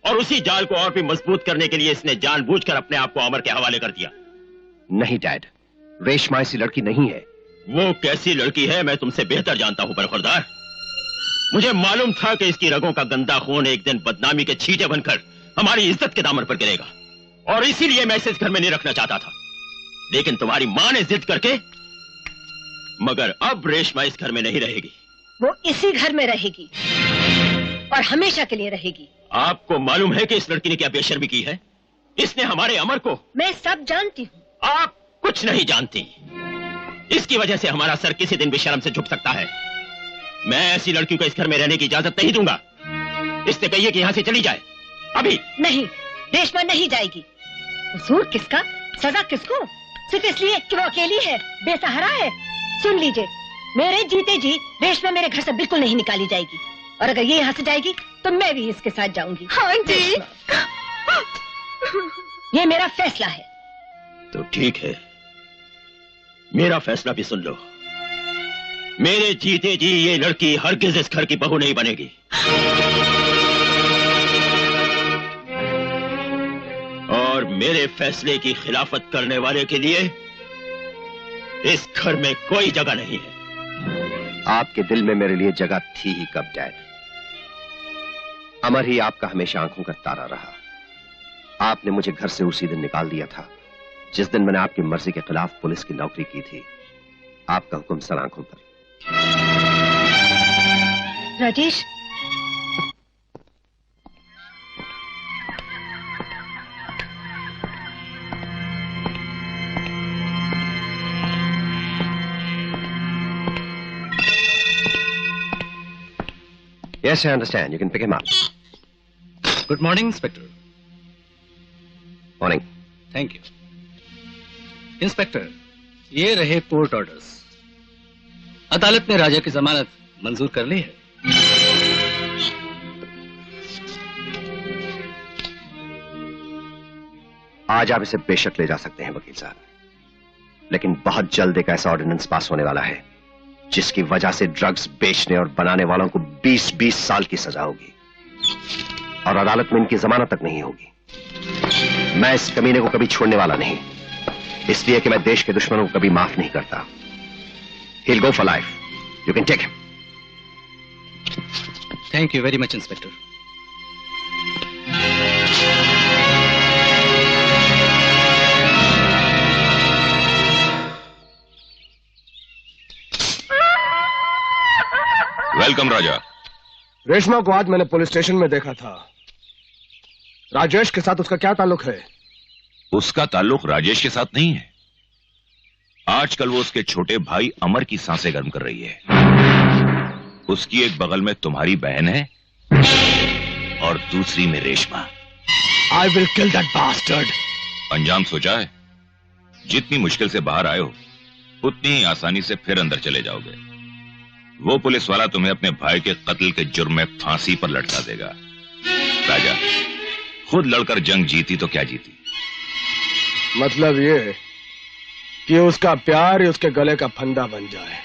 और उसी जाल को और भी मजबूत करने के लिए इसने जानबूझकर अपने आप को अमर के हवाले कर दिया। नहीं डैड, रेशमा ऐसी लड़की नहीं है। वो कैसी लड़की है मैं तुमसे बेहतर जानता हूं बरखुरदार। मुझे मालूम था कि इसकी रगों का गंदा खून एक दिन बदनामी के छींटे बनकर हमारी इज्जत के दामन पर गिरेगा, और इसीलिए मैं इसे इस घर में नहीं रखना चाहता था। लेकिन तुम्हारी मां ने जिद करके, मगर अब रेशमा इस घर में नहीं रहेगी। वो इसी घर में रहेगी और हमेशा के लिए रहेगी। आपको मालूम है कि इस लड़की ने क्या बेशर्मी की है? इसने हमारे अमर को। मैं सब जानती हूँ। आप कुछ नहीं जानती। इसकी वजह से हमारा सर किसी दिन भी शर्म से झुक सकता है। मैं ऐसी लड़कियों को इस घर में रहने की इजाजत नहीं दूंगा। इससे कहिए कि यहां से चली जाए अभी। नहीं, रेशमा नहीं जाएगी। कसूर किसका, सजा किसको? सिर्फ इसलिए कि वो अकेली है, बेसहारा है। सुन लीजिए, मेरे जीते जी रेशमा मेरे घर से बिल्कुल नहीं निकाली जाएगी, और अगर ये यहाँ से जाएगी तो मैं भी इसके साथ जाऊंगी। हाँ जी। ये मेरा फैसला है। तो ठीक है, मेरा फैसला भी सुन लो। मेरे जीते जी ये लड़की हरगिज इस घर की बहू नहीं बनेगी। और मेरे फैसले की खिलाफत करने वाले के लिए इस घर में कोई जगह नहीं है। आपके दिल में मेरे लिए जगह थी ही कब डैड? अमर ही आपका हमेशा आंखों का तारा रहा। आपने मुझे घर से उसी दिन निकाल दिया था जिस दिन मैंने आपकी मर्जी के खिलाफ पुलिस की नौकरी की थी। आपका हुक्म सर आंखों पर। Rajesh, Yes, I understand. You can pick him up. Good morning, Inspector. Morning. Thank you. Inspector, ये रहे कोर्ट ऑर्डर्स। अदालत ने राजा की जमानत मंजूर कर ली है। आज आप इसे बेशक ले जा सकते हैं वकील साहब, लेकिन बहुत जल्द एक ऐसा ऑर्डिनेंस पास होने वाला है जिसकी वजह से ड्रग्स बेचने और बनाने वालों को 20-20 साल की सजा होगी, और अदालत में इनकी जमानत तक नहीं होगी। मैं इस कमीने को कभी छोड़ने वाला नहीं, इसलिए कि मैं देश के दुश्मनों को कभी माफ नहीं करता। He'll go for life. You can take him. Thank you very much, Inspector. Welcome Raja. Reshma को आज मैंने पुलिस स्टेशन में देखा था। राजेश के साथ उसका क्या ताल्लुक है? उसका ताल्लुक राजेश के साथ नहीं है। आजकल वो उसके छोटे भाई अमर की सांसें गर्म कर रही है। उसकी एक बगल में तुम्हारी बहन है और दूसरी में Reshma. I will kill that bastard. अंजाम सोचा है? जितनी मुश्किल से बाहर आए हो उतनी ही आसानी से फिर अंदर चले जाओगे। वो पुलिस वाला तुम्हें अपने भाई के कत्ल के जुर्म में फांसी पर लटका देगा। राजा, खुद लड़कर जंग जीती तो क्या जीती? मतलब ये कि उसका प्यार ही उसके गले का फंदा बन जाए।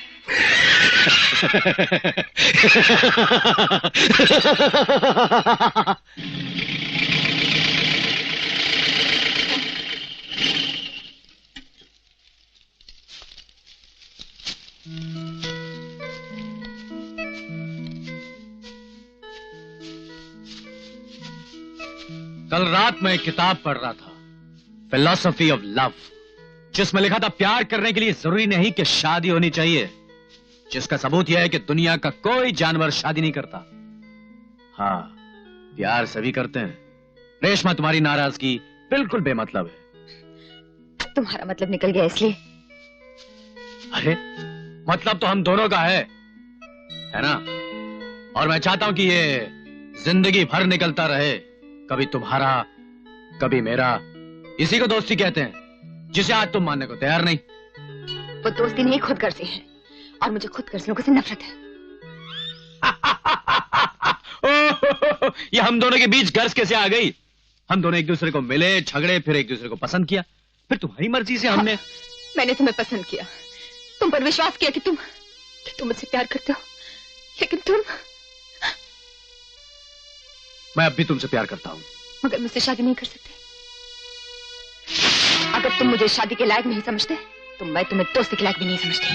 कल रात मैं एक किताब पढ़ रहा था, फिलॉसफी ऑफ लव, जिसमें लिखा था प्यार करने के लिए जरूरी नहीं कि शादी होनी चाहिए, जिसका सबूत यह है कि दुनिया का कोई जानवर शादी नहीं करता। हाँ, प्यार सभी करते हैं। रेशमा, तुम्हारी नाराजगी बिल्कुल बेमतलब है। तुम्हारा मतलब निकल गया इसलिए? अरे मतलब तो हम दोनों का है ना? और मैं चाहता हूं कि ये जिंदगी भर निकलता रहे, कभी तुम्हारा कभी मेरा। इसी को दोस्ती कहते हैं, जिसे आज तुम मानने को तैयार नहीं। वो दोस्ती नहीं, खुद गर्जी है, और मुझे खुद गर्ज लोगों से नफरत है। ये हम दोनों के बीच गर्ज कैसे आ गई? हम दोनों एक दूसरे को मिले, झगड़े, फिर एक दूसरे को पसंद किया, फिर तुम्हारी मर्जी से हमने। मैंने तुम्हें पसंद किया, तुम पर विश्वास किया कि तुम मुझसे प्यार करते हो, लेकिन तुम। मैं अब भी तुमसे प्यार करता हूं, मगर मुझसे शादी नहीं कर सकते। अगर तुम मुझे शादी के लायक नहीं समझते तो मैं तुम्हें दोस्ती के लायक भी नहीं समझती।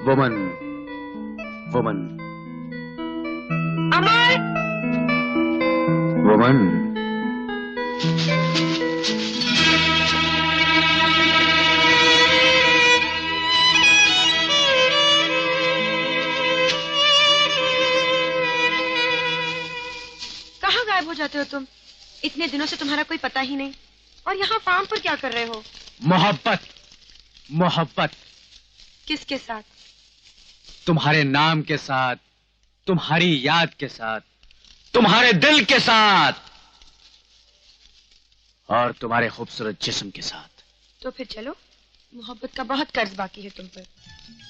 वुमन, वुमन, अमर, वुमन। कहाँ गायब हो जाते हो तुम? इतने दिनों से तुम्हारा कोई पता ही नहीं। और यहाँ फार्म पर क्या कर रहे हो? मोहब्बत, मोहब्बत। किसके साथ? तुम्हारे नाम के साथ, तुम्हारी याद के साथ, तुम्हारे दिल के साथ, और तुम्हारे खूबसूरत जिस्म के साथ। तो फिर चलो, मोहब्बत का बहुत कर्ज बाकी है तुम पर।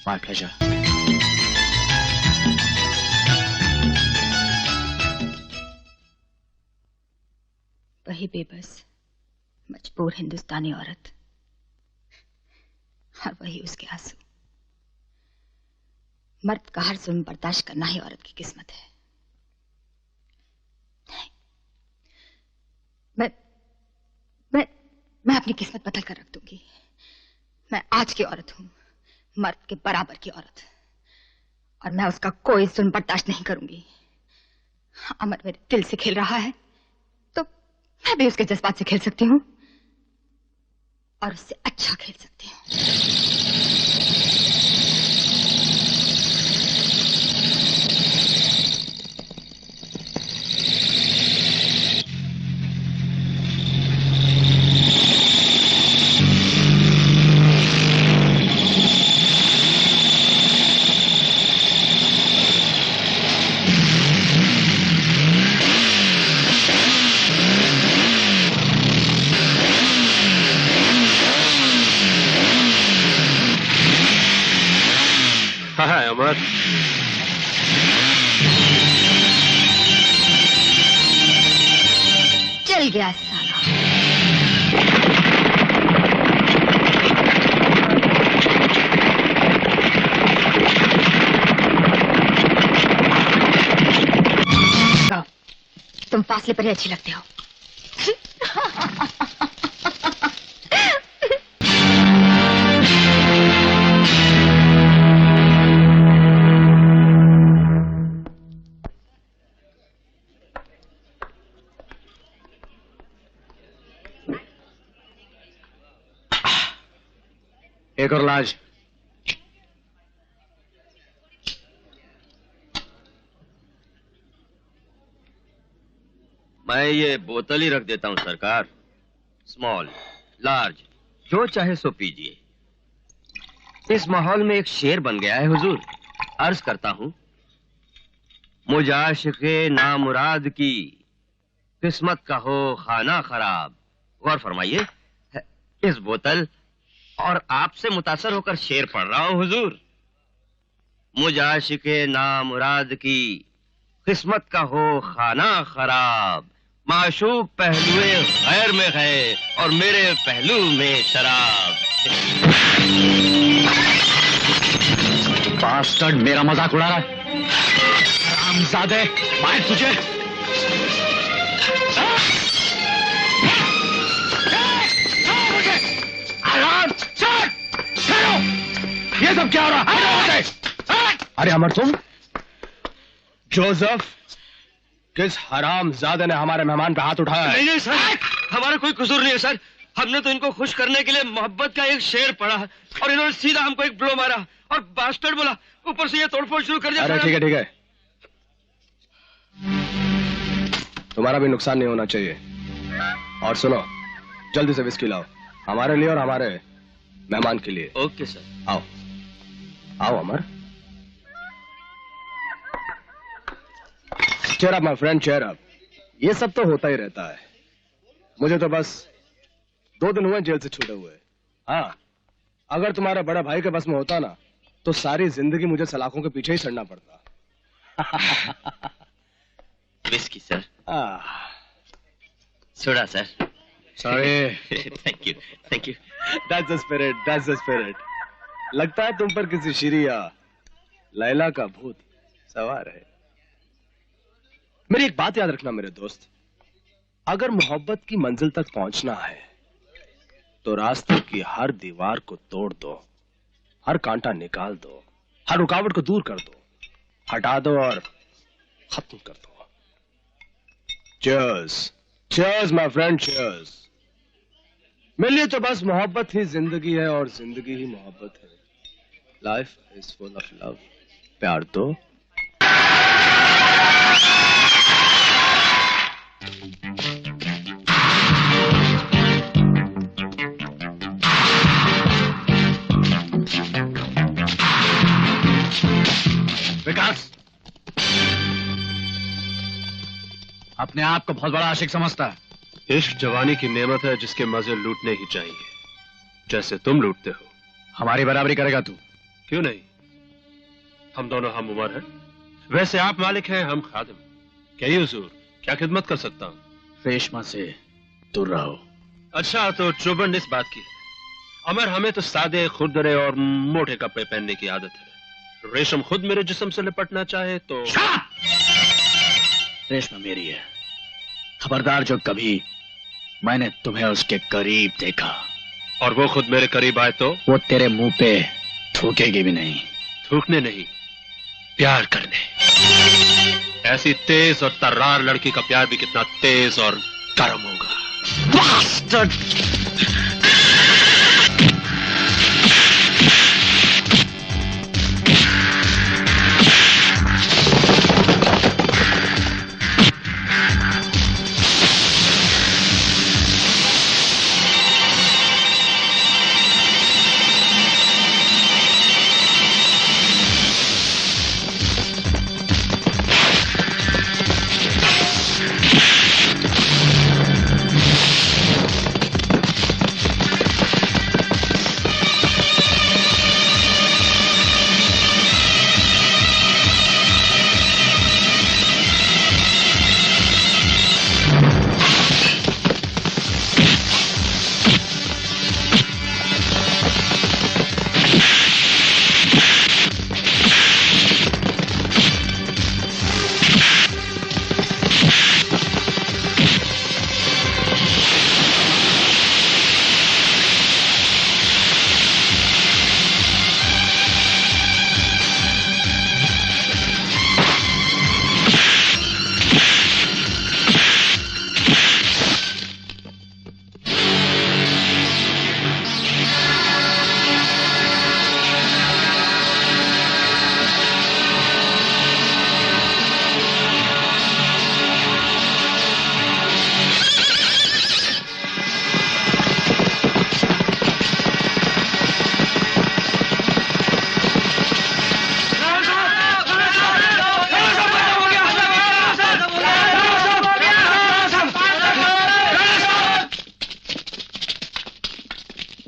My pleasure. वही बेबस मजबूर हिंदुस्तानी औरत, और वही उसके आंसू। मर्द का हर जुल्म बर्दाश्त करना ही औरत की किस्मत है। मैं अपनी किस्मत बदल कर रख दूंगी। मैं आज की औरत हूं, मर्द के बराबर की औरत, और मैं उसका कोई जुल्म बर्दाश्त नहीं करूंगी। अमर मेरे दिल से खेल रहा है तो मैं भी उसके जज्बात से खेल सकती हूँ, और उससे अच्छा खेल सकती हूँ। हाँ अमर, चल गया साला। तुम फासले पर ही अच्छी लगते हो। एक और लाज। मैं ये बोतल ही रख देता हूं सरकार। स्मॉल, लार्ज, जो चाहे सो पीजिए। इस माहौल में एक शेर बन गया है हुजूर। अर्ज करता हूं, मुझ आशिक़े नामुराद की किस्मत का हो खाना खराब। गौर फरमाइए, इस बोतल और आपसे मुतासर होकर शेर पढ़ रहा हूं हुजूर। मुझ आशिक़े नामुराद की किस्मत का हो खाना खराब। माशूक पहलुए गैर में है और मेरे पहलू में शराब। बास्टर्ड, मेरा मजाक उड़ा रहा है। हरामजादे, मार तुझे। मुझे सब क्या हो रहा है? अरे अमर, तुम जोसेफ, किस हरामजादे ने हमारे मेहमान पे हाथ उठाया है? नहीं नहीं सर, हमारा कोई कसूर नहीं है सर। हमने तो इनको खुश करने के लिए मोहब्बत का एक शेर पढ़ा और इन्होंने सीधा हमको एक ब्लो मारा और बास्टर्ड बोला, ऊपर से ये तोड़फोड़ शुरू कर दिया। अरे ठीक है ठीक है, तुम्हारा भी नुकसान नहीं होना चाहिए। और सुनो, जल्दी से विस्की लाओ, हमारे लिए और हमारे मेहमान के लिए। Okay sir. आओ आओ Amar. Cheer up my friend, cheer up. ये सब तो होता ही रहता है। मुझे तो बस 2 दिन हुए जेल से छूटे हुए। हाँ, अगर तुम्हारा बड़ा भाई के बस में होता ना तो सारी जिंदगी मुझे सलाखों के पीछे ही सड़ना पड़ता। Whisky sir. Soda sir. Sorry. Thank you thank you. That's the spirit, that's the spirit. लगता है तुम पर किसी शीरी या लैला का भूत सवार है। मेरी एक बात याद रखना मेरे दोस्त, अगर मोहब्बत की मंजिल तक पहुंचना है तो रास्ते की हर दीवार को तोड़ दो, हर कांटा निकाल दो, हर रुकावट को दूर कर दो, हटा दो और खत्म कर दो। Cheers, cheers my friend, cheers. मेरे लिए तो बस मोहब्बत ही जिंदगी है और जिंदगी ही मोहब्बत है। Life is full of love. प्यार दो। विकास अपने आप को बहुत बड़ा आशिक समझता है। इश्क जवानी की नेमत है जिसके मजे लूटने ही चाहिए, जैसे तुम लूटते हो। हमारी बराबरी करेगा तू? क्यों नहीं, हम दोनों हम उम्र हैं। वैसे आप मालिक हैं, हम खादिम। क्या हुजूर, क्या खिदमत कर सकता हूं? रेशमा से दूर रहो। अच्छा, तो चौबंद इस बात की है। अमर, हमें तो सादे, खुरदरे और मोटे कपड़े पहनने की आदत है। रेशम खुद मेरे जिस्म से लिपटना चाहे तो। रेशमा मेरी है। खबरदार, जो कभी मैंने तुम्हें उसके करीब देखा और वो खुद मेरे करीब आए तो वो तेरे मुंह पे थूकेगी भी नहीं। थूकने नहीं, प्यार करने। ऐसी तेज और तर्रार लड़की का प्यार भी कितना तेज और गर्म होगा।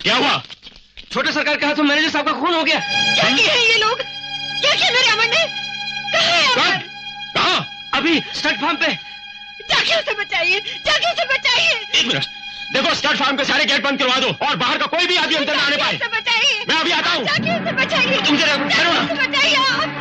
क्या हुआ? छोटे सरकार के हाथों मैनेजर साहब का खून हो गया। क्या किया है ये लोग? क्या किया मेरे अमर ने? कहाँ है अमर? कहाँ? अभी स्टड फार्म पे। जाके उसे बचाइए, जाके उसे बचाइए। 1 मिनट, देखो स्टड फार्म के सारे गेट बंद करवा दो और बाहर का कोई भी आदमी अंदर ना आने पाए। बचाइए, मैं अभी आता हूँ। जाके उसे बचाइए। तुम जरा ठहरो ना। बचाइए आप।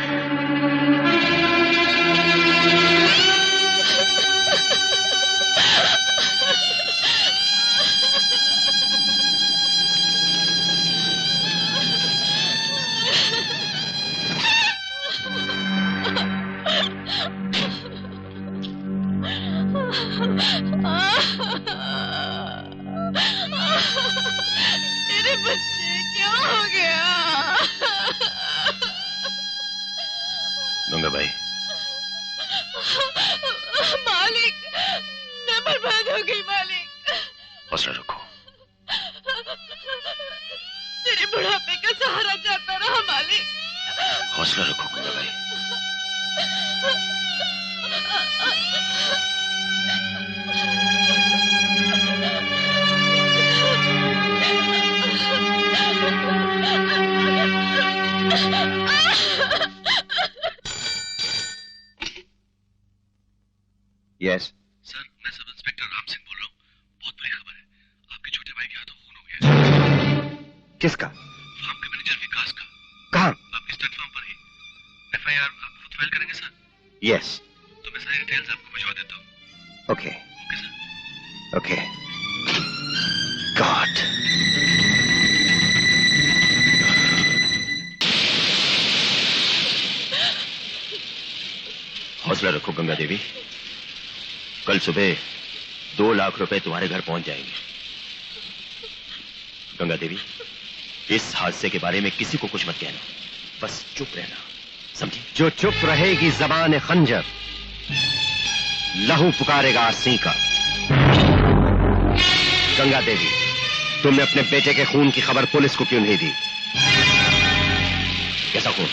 बच्चे क्या हो गया? गंगा भाई, मालिक, मैं बर्बाद हो गई मालिक। हौसला रखो। तेरे बुढ़ापे का सहारा चाहता रहा मालिक। हौसला रखो गंगा भाई। यस सर, मैं सब इंस्पेक्टर राम सिंह बोल रहा हूँ। बहुत बुरी खबर है, आपके छोटे भाई के हाथों खून हो गया। किसका? फार्म के मैनेजर विकास का। कहाँ? आपके स्टड फार्म पर ही। एफआईआर आप खुद फाइल करेंगे सर? यस। तो मैं सारी डिटेल्स आपको भिजवा देता हूँ। Okay okay. गॉड। हौसला रखो गंगा देवी। कल सुबह 2 लाख रुपए तुम्हारे घर पहुंच जाएंगे। गंगा देवी, इस हादसे के बारे में किसी को कुछ मत कहना, बस चुप रहना, समझी? जो चुप रहेगी ज़बान खंजर, लहू पुकारेगा आसी का। गंगा देवी, तुमने अपने बेटे के खून की खबर पुलिस को क्यों नहीं दी? कैसा खून?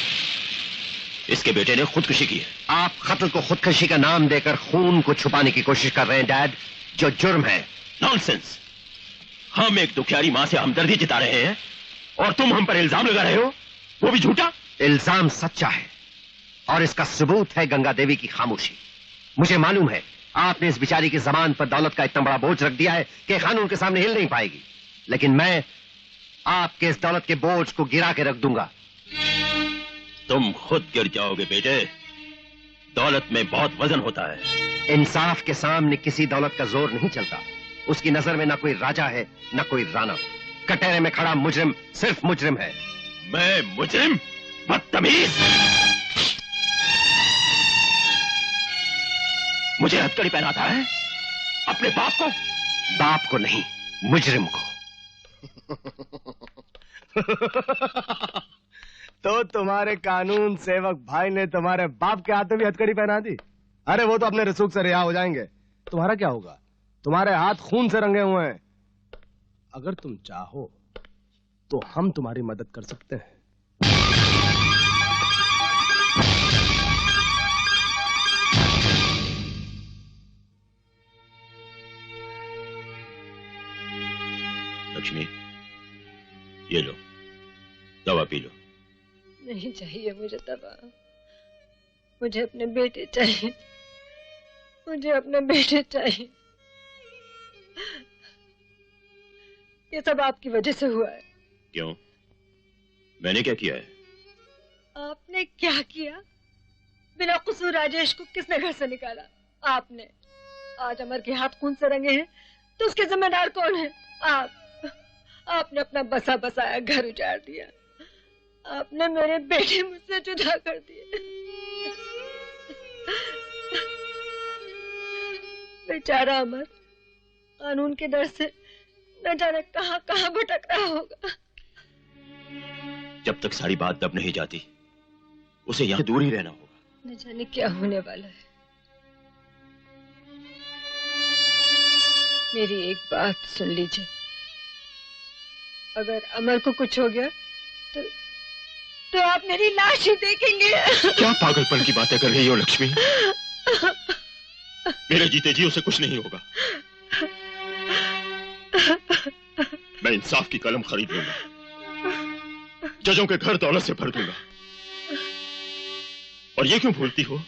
इसके बेटे ने खुदकुशी की है। आप कत्ल को खुदकुशी का नाम देकर खून को छुपाने की कोशिश कर रहे हैं डैड, जो जुर्म है। नॉनसेंस। हम एक दुखियारी मां से हमदर्दी जता रहे हैं और तुम हम पर इल्जाम लगा रहे हो, वो भी झूठा। इल्जाम सच्चा है और इसका सबूत है गंगा देवी की खामोशी। मुझे मालूम है आपने इस बेचारी की जबान पर दौलत का इतना बड़ा बोझ रख दिया है कि कानून के सामने हिल नहीं पाएगी, लेकिन मैं आपके इस दौलत के बोझ को गिरा के रख दूंगा। तुम खुद गिर जाओगे बेटे। दौलत में बहुत वजन होता है। इंसाफ के सामने किसी दौलत का जोर नहीं चलता। उसकी नजर में ना कोई राजा है ना कोई राणा। कटहरे में खड़ा मुजरिम सिर्फ मुजरिम है। मैं मुजरिम? बदतमीज! मुझे हथकड़ी पहनाता है अपने बाप को? बाप को नहीं, मुजरिम को। तो तुम्हारे कानून सेवक भाई ने तुम्हारे बाप के हाथों भी हथकड़ी पहना दी? अरे वो तो अपने रसूख से रिहा हो जाएंगे। तुम्हारा क्या होगा? तुम्हारे हाथ खून से रंगे हुए हैं। अगर तुम चाहो तो हम तुम्हारी मदद कर सकते हैं। लक्ष्मी, ये लो, दवा पी लो। नहीं चाहिए मुझे दवा। मुझे अपने बेटे चाहिए। मुझे अपने बेटे चाहिए। ये सब आपकी वजह से हुआ है। क्यों? मैंने क्या किया है? आपने क्या किया? बिना कसूर राजेश को किसने घर से निकाला? आपने। आज अमर के हाथ खून से रंगे हैं तो उसके जिम्मेदार कौन है? आप। आपने अपना बसा बसाया घर उजाड़ दिया। आपने मेरे बेटे मुझसे जुदा कर दिए। बेचारा अमर कानून के डर से न जाने कहां कहां भटक रहा होगा। जब तक सारी बात दब नहीं जाती उसे यहां दूर ही रहना होगा। न जाने क्या होने वाला है। मेरी एक बात सुन लीजिए। अगर अमर को कुछ हो गया तो आप मेरी लाश ही देखेंगे। क्या पागलपन की बातें कर रही हो लक्ष्मी? मेरे जीते जी उसे कुछ नहीं होगा। मैं इंसाफ की कलम खरीद लूंगा, जजों के घर दौलत से भर दूंगा। और ये क्यों भूलती हो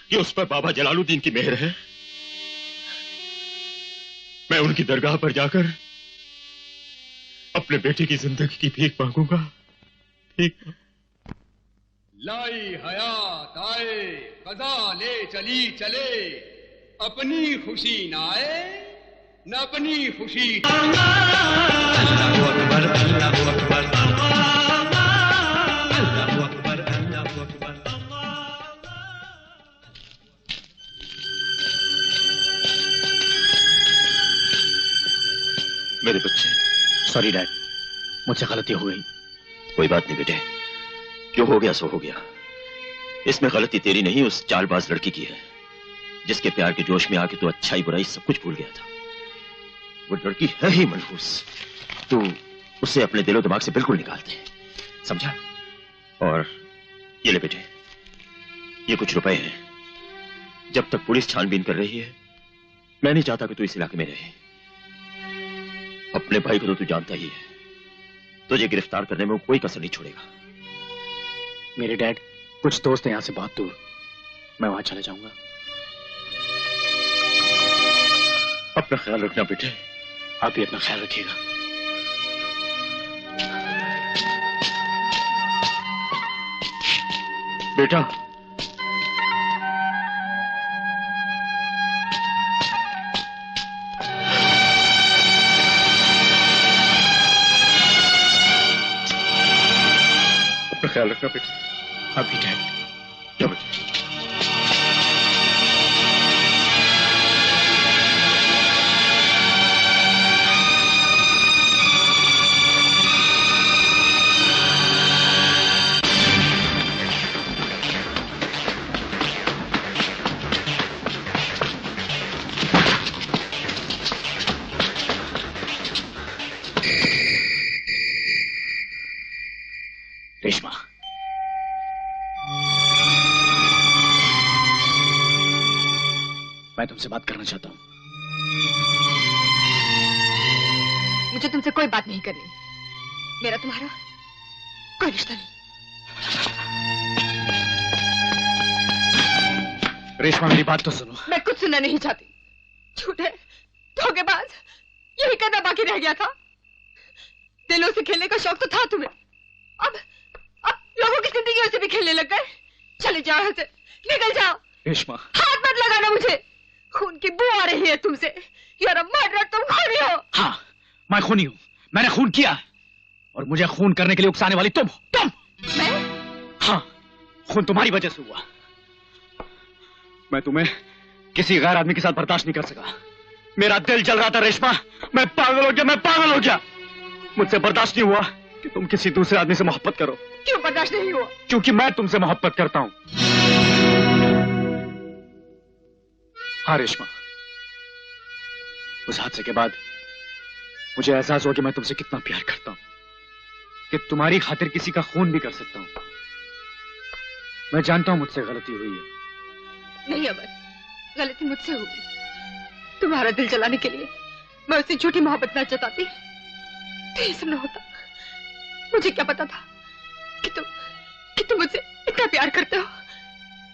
कि उस पर बाबा जलालुद्दीन की मेहर है? मैं उनकी दरगाह पर जाकर अपने बेटे की जिंदगी की भीख मांगूंगा। ठीक? लाई हयात आए कजा ले चली चले, अपनी खुशी ना आए न अपनी खुशी। अल्लाहु अकबर, अल्लाहु अकबर, अल्लाहु अकबर, अल्लाहु अकबर। मेरे बच्चे। सॉरी डैड, मुझसे गलती हो गई। कोई बात नहीं बेटे, जो हो गया सो हो गया। इसमें गलती तेरी नहीं, उस चालबाज लड़की की है, जिसके प्यार के जोश में आके तू अच्छाई बुराई सब कुछ भूल गया था। वो लड़की है ही मनहूस, तू उसे अपने दिलो दिमाग से बिल्कुल निकाल दे, समझा? और ये ले बेटे, ये कुछ रुपए हैं। जब तक पुलिस छानबीन कर रही है, मैं नहीं चाहता कि तू इस इलाके में रहे। अपने भाई को तो तू जानता ही है, तुझे गिरफ्तार करने में वो कोई कसर नहीं छोड़ेगा। मेरे डैड कुछ दोस्त हैं यहां से बहुत दूर, मैं वहां चले जाऊंगा। अपना ख्याल रखना बेटे। आप भी अपना ख्याल रखिएगा। बेटा, अपना ख्याल रखना बेटा। आप भी डैड। क्या बेटा? रेशमा, मैं तुमसे बात करना चाहता हूं। मुझे तुमसे कोई बात नहीं करनी। मेरा तुम्हारा कोई रिश्ता नहीं। रेशमा, मेरी बात तो सुनो। मैं कुछ सुनना नहीं चाहती। झूठे धोखेबाज, यही करना बाकी रह गया था। दिलों से खेलने का शौक तो था तुम्हें, अब लोगों की जिंदगियों से भी खेलने लग गए। चले जाओ यहाँ से, निकल जाओ। रेशमा, हाथ मत लगाना मुझे, खून की बू आ रही है तुमसे। यार मर्डर, तुम खूनी हो। हाँ, मैं खूनी हूं, मैंने खून किया, और मुझे खून करने के लिए उकसाने वाली तुम हो। तुम? मैं? हाँ, खून तुम्हारी वजह से हुआ। मैं तुम्हें किसी गैर आदमी के साथ बर्दाश्त नहीं कर सका। मेरा दिल जल रहा था रेशमा, मैं पागल हो गया, मैं पागल हो गया। मुझसे बर्दाश्त नहीं हुआ कि तुम किसी दूसरे आदमी से मोहब्बत करो। क्यों बर्दाश्त नहीं हुआ? क्योंकि मैं तुमसे मोहब्बत करता हूं। हाँ रेशमा, उस हादसे के बाद मुझे एहसास हुआ कि मैं तुमसे कितना प्यार करता हूं, कि तुम्हारी खातिर किसी का खून भी कर सकता हूं। मैं जानता हूं मुझसे गलती हुई है। नहीं अमर, गलती मुझसे होगी। तुम्हारा दिल जलाने के लिए मैं उससे झूठी मोहब्बत न जताती तो ये सब न होता। मुझे क्या पता था कि तुम मुझसे इतना प्यार करते हो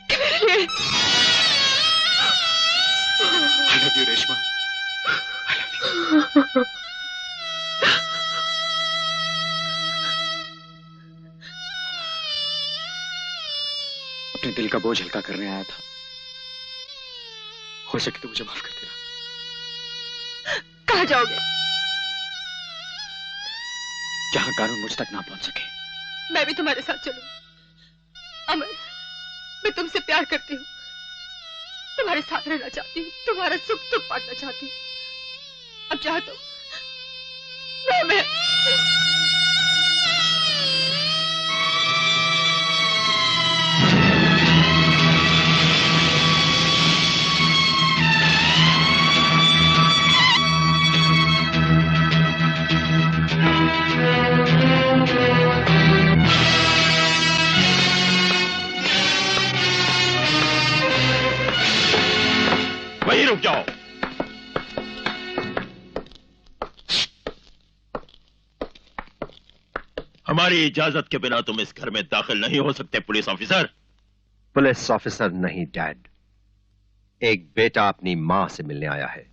कि मेरे लिए। I love you, Reshma. I love you। अपने दिल का बोझ हल्का करने आया था। हो सके तो मुझे माफ कर देना। कहाँ जाओगे? जहां कानून मुझ तक ना पहुंच सके। मैं भी तुम्हारे साथ चलूं। अमर, मैं तुमसे प्यार करती हूँ, तुम्हारे साथ रहना चाहती हूँ, तुम्हारा सुख दुख बांटना चाहती हूँ। अब चाहे तो मैं वहीं रुक जाओ। हमारी इजाजत के बिना तुम इस घर में दाखिल नहीं हो सकते पुलिस ऑफिसर। पुलिस ऑफिसर नहीं डैड, एक बेटा अपनी मां से मिलने आया है।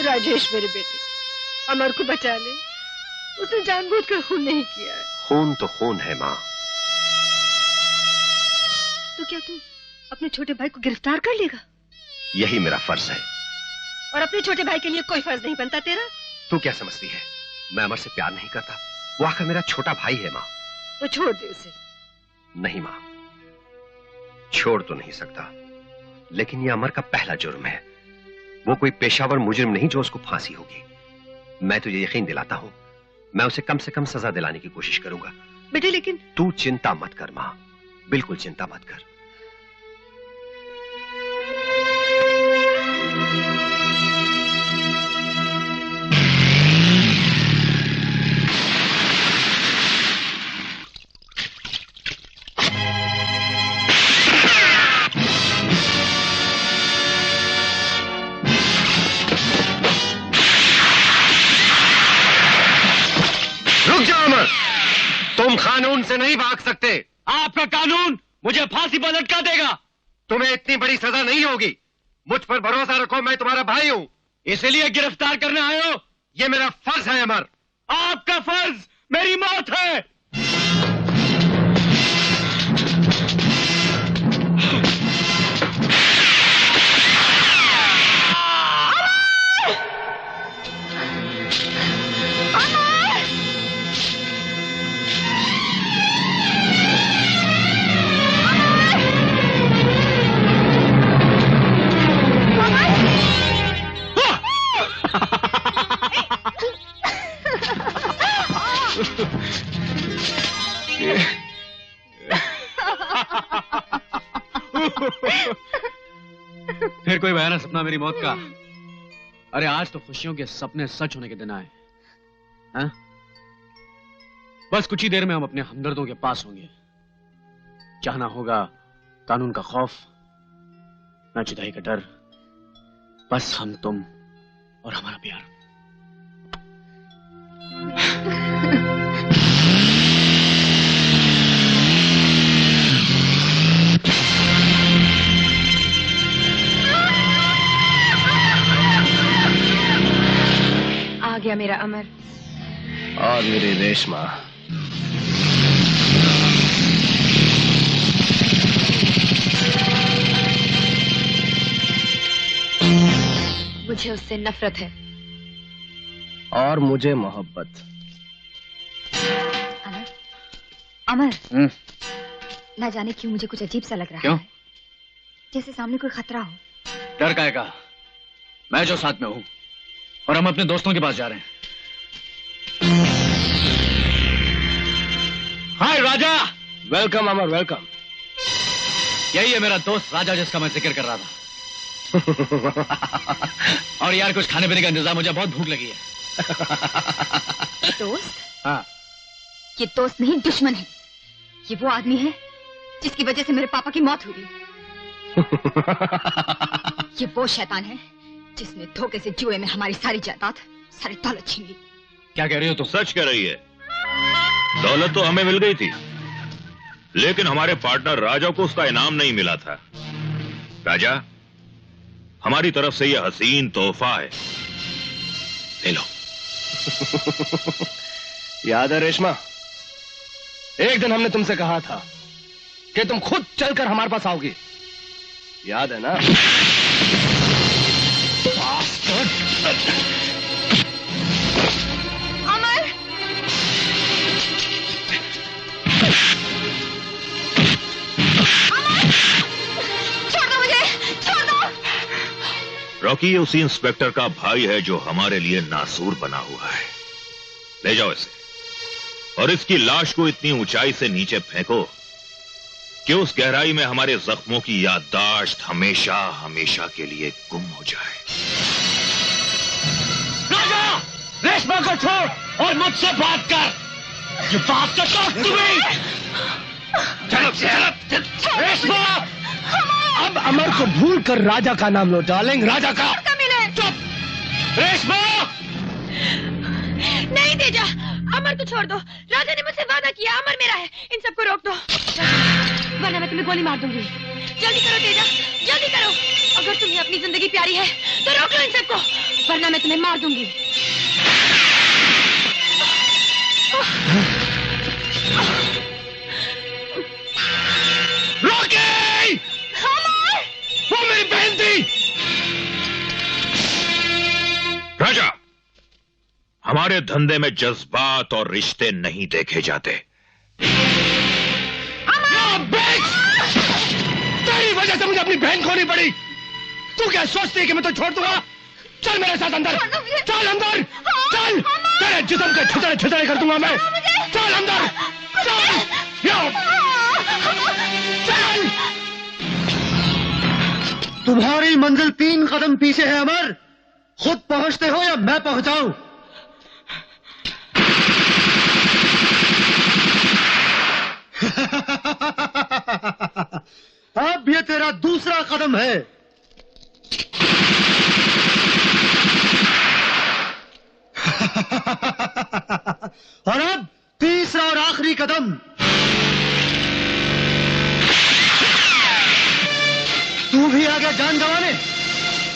राजेश मेरे बेटे, अमर को बचा ले। उसने जानबूझकर खून नहीं किया है। खून तो खून है मां। तो क्या तू अपने छोटे भाई को गिरफ्तार कर लेगा? यही मेरा फर्ज है। और अपने छोटे भाई के लिए कोई फर्ज नहीं बनता तेरा? तू क्या समझती है मैं अमर से प्यार नहीं करता? वो आखिर मेरा छोटा भाई है मां। तो छोड़ दे उसे। नहीं मां, छोड़ तो नहीं सकता, लेकिन यह अमर का पहला जुर्म है। वो कोई पेशावर मुजरिम नहीं जो उसको फांसी होगी। मैं तुझे यकीन दिलाता हूं, मैं उसे कम से कम सजा दिलाने की कोशिश करूंगा। बेटे लेकिन तू चिंता मत कर मां, बिल्कुल चिंता मत कर। तुम कानून से नहीं भाग सकते। आपका कानून मुझे फांसी पर लटका देगा। तुम्हें इतनी बड़ी सजा नहीं होगी। मुझ पर भरोसा रखो, मैं तुम्हारा भाई हूं। इसलिए गिरफ्तार करने आए हो? ये मेरा फर्ज है अमर। आपका फर्ज मेरी मौत है। फिर कोई भयानक सपना मेरी मौत का? अरे आज तो खुशियों के सपने सच होने के दिन आए हैं? बस कुछ ही देर में हम अपने हमदर्दों के पास होंगे। चाहना होगा कानून का खौफ, ना जुदाई का डर, बस हम तुम और हमारा प्यार। आ गया मेरा अमर और मेरी रेशमा। मुझे उससे नफरत है। और मुझे मोहब्बत। अमर, अमर, ना जाने क्यों मुझे कुछ अजीब सा लग रहा क्यों? है, जैसे सामने कोई खतरा हो। डर काहे का? मैं जो साथ में हूं और हम अपने दोस्तों के पास जा रहे हैं। हाय राजा। वेलकम अमर, वेलकम। यही है मेरा दोस्त राजा जिसका मैं जिक्र कर रहा था। और यार कुछ खाने पीने का इंतजाम, मुझे बहुत भूख लगी है। दोस्त? हाँ। ये दोस्त नहीं, दुश्मन है। ये वो आदमी है जिसकी वजह से मेरे पापा की मौत हुई। ये वो शैतान है जिसने धोखे से जुए में हमारी सारी जायदाद, सारी दौलत छीन ली। क्या कह रही हो तुम? सच कह रही है। दौलत तो हमें मिल गई थी, लेकिन हमारे पार्टनर राजा को उसका इनाम नहीं मिला था। राजा, हमारी तरफ से यह हसीन तोहफा है, ले लो। याद है रेशमा, एक दिन हमने तुमसे कहा था कि तुम खुद चलकर हमारे पास आओगी, याद है ना? अमर! अमर! छोड़ दो मुझे, छोड़ दो! रॉकी ये उसी इंस्पेक्टर का भाई है जो हमारे लिए नासूर बना हुआ है। ले जाओ इसे और इसकी लाश को इतनी ऊंचाई से नीचे फेंको कि उस गहराई में हमारे जख्मों की याददाश्त हमेशा हमेशा के लिए गुम हो जाए। राजा, रेशमा को छोड़ और मुझसे बात कर। ये बात तो तुम्हें। चलो चलो रेशमा। अब अमर को भूल कर राजा का नाम लो डार्लिंग, राजा का। चुप रेशमा। नहीं तेजा, अमर को छोड़ दो। राजा ने मुझसे वादा किया, अमर मेरा है। इन सबको रोक दो, वरना मैं तुम्हें गोली मार दूंगी। जल्दी करो तेजा, जल्दी करो। अगर तुम्हें अपनी जिंदगी प्यारी है तो रोक लो इन सबको, वरना मैं तुम्हें मार दूंगी। रॉकी! वो मेरी बहन थी। राजा, हमारे धंधे में जज्बात और रिश्ते नहीं देखे जाते। अपनी बहन खोनी पड़ी। तू क्या सोचती है कि मैं तो छोड़ दूंगा? चल मेरे साथ अंदर, चल अंदर, चल, तेरे जिस्म के छितरे छितरे कर दूंगा मैं। चल अंदर, चल, चल। तुम्हारी मंजिल 3 कदम पीछे है अमर। खुद पहुंचते हो या मैं पहुंचाऊं? अब ये तेरा दूसरा कदम है। और अब तीसरा और आखिरी कदम। तू भी आ गया जान गंवाने।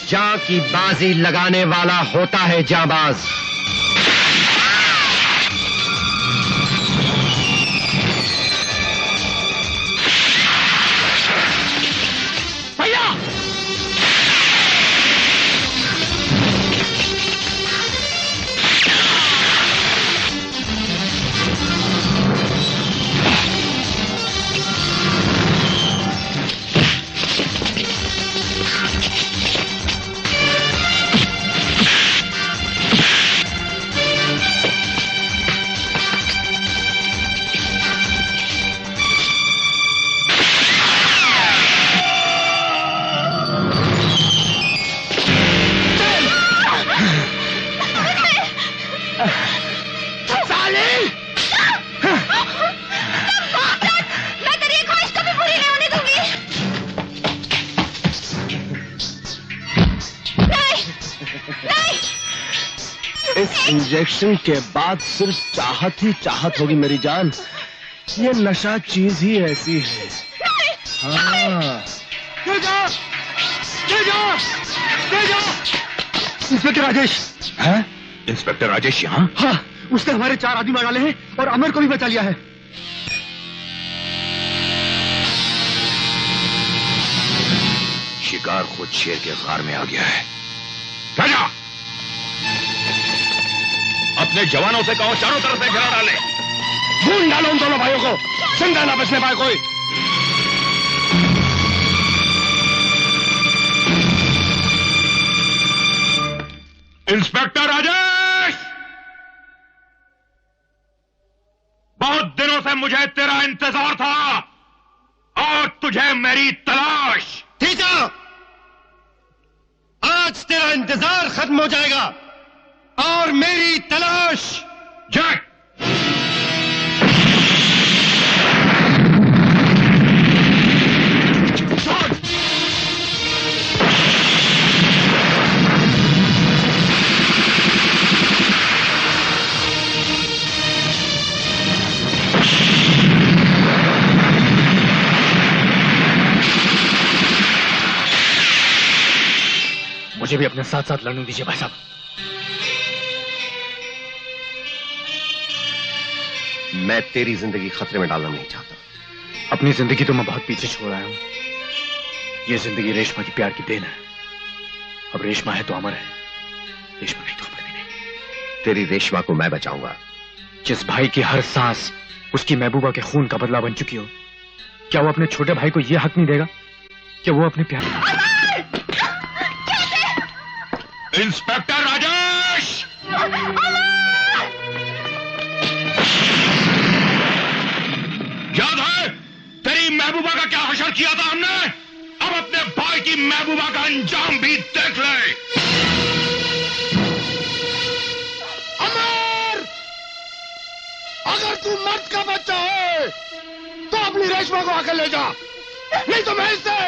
जां की बाजी लगाने वाला होता है जांबाज। भैया इंजेक्शन के बाद सिर्फ चाहत ही चाहत होगी मेरी जान। ये नशा चीज ही ऐसी है। हाँ। इंस्पेक्टर राजेश। हैं? इंस्पेक्टर राजेश यहाँ? हाँ, उसने हमारे 4 आदमी मार डाले हैं और अमर को भी बचा लिया है। शिकार खुद शेर के गार में आ गया है। राजा, अपने जवानों से कहो चारों तरफ से घेरा डाले। ढूंढ डालो उन दोनों भाइयों को, जिंदा ना बचने पाए कोई। इंस्पेक्टर राजेश, बहुत दिनों से मुझे तेरा इंतजार था और तुझे मेरी तलाश। ठीक है, आज तेरा इंतजार खत्म हो जाएगा और मेरी तलाश। जय। मुझे भी अपने साथ साथ लड़ने दीजिए भाई साहब। मैं तेरी जिंदगी खतरे में डालना नहीं चाहता। अपनी जिंदगी तो मैं बहुत पीछे छोड़ आया हूं। ये जिंदगी रेशमा की प्यार की देन है। अब रेशमा है तो अमर है, रेशमा नहीं तो अमर भी नहीं। तेरी रेशमा को मैं बचाऊंगा। जिस भाई की हर सांस उसकी महबूबा के खून का बदला बन चुकी हो, क्या वो अपने छोटे भाई को यह हक नहीं देगा कि वो अपने प्यार। इंस्पेक्टर राजेश, याद है तेरी महबूबा का क्या हशर किया था हमने? अब अपने भाई की महबूबा का अंजाम भी देख ले। अमर, अगर तू मर्द का बच्चा है तो अपनी रेशमा को आकर ले जा, नहीं तो मैं इसे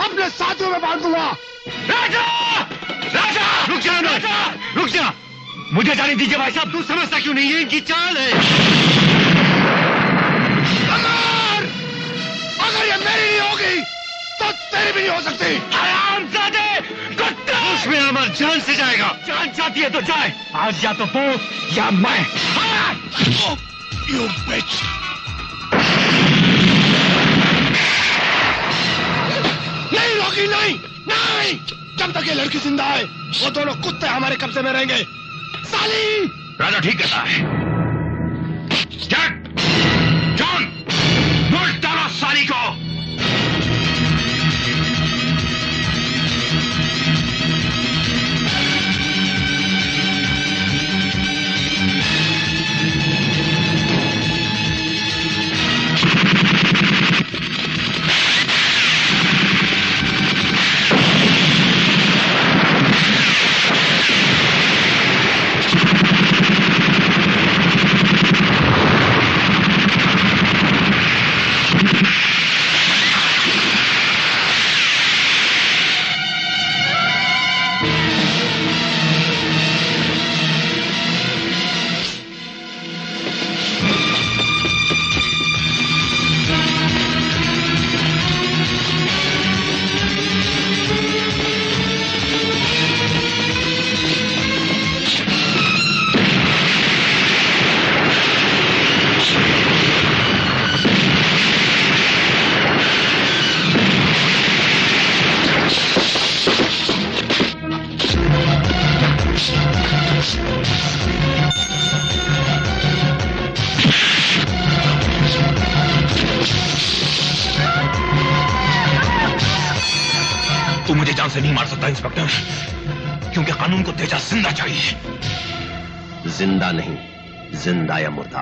अपने साथियों में बांध दूंगा। राजा! राजा! रुक जा राजा, रुक जा। मुझे जाने दीजिए भाई साहब। तू समझता क्यों नहीं है? इनकी चाल है। अमर, अगर ये मेरी नहीं होगी तो तेरी भी नहीं हो सकती। हरामजादे, कुत्ते! उसमें अमर जान से जाएगा। जान चाहती है तो जाए, आज या तो वो या मैं। You bitch! नहीं रोकी, नहीं नहीं, जब तक ये लड़की जिंदा है वो दोनों कुत्ते हमारे कब्जे में रहेंगे। साली! राजा ठीक कहता है। जैक, जॉन, नोट डालो साली को। तू मुझे जान से नहीं मार सकता इंस्पेक्टर, क्योंकि कानून को तेजा जिंदा चाहिए। जिंदा नहीं, जिंदा या मुर्दा।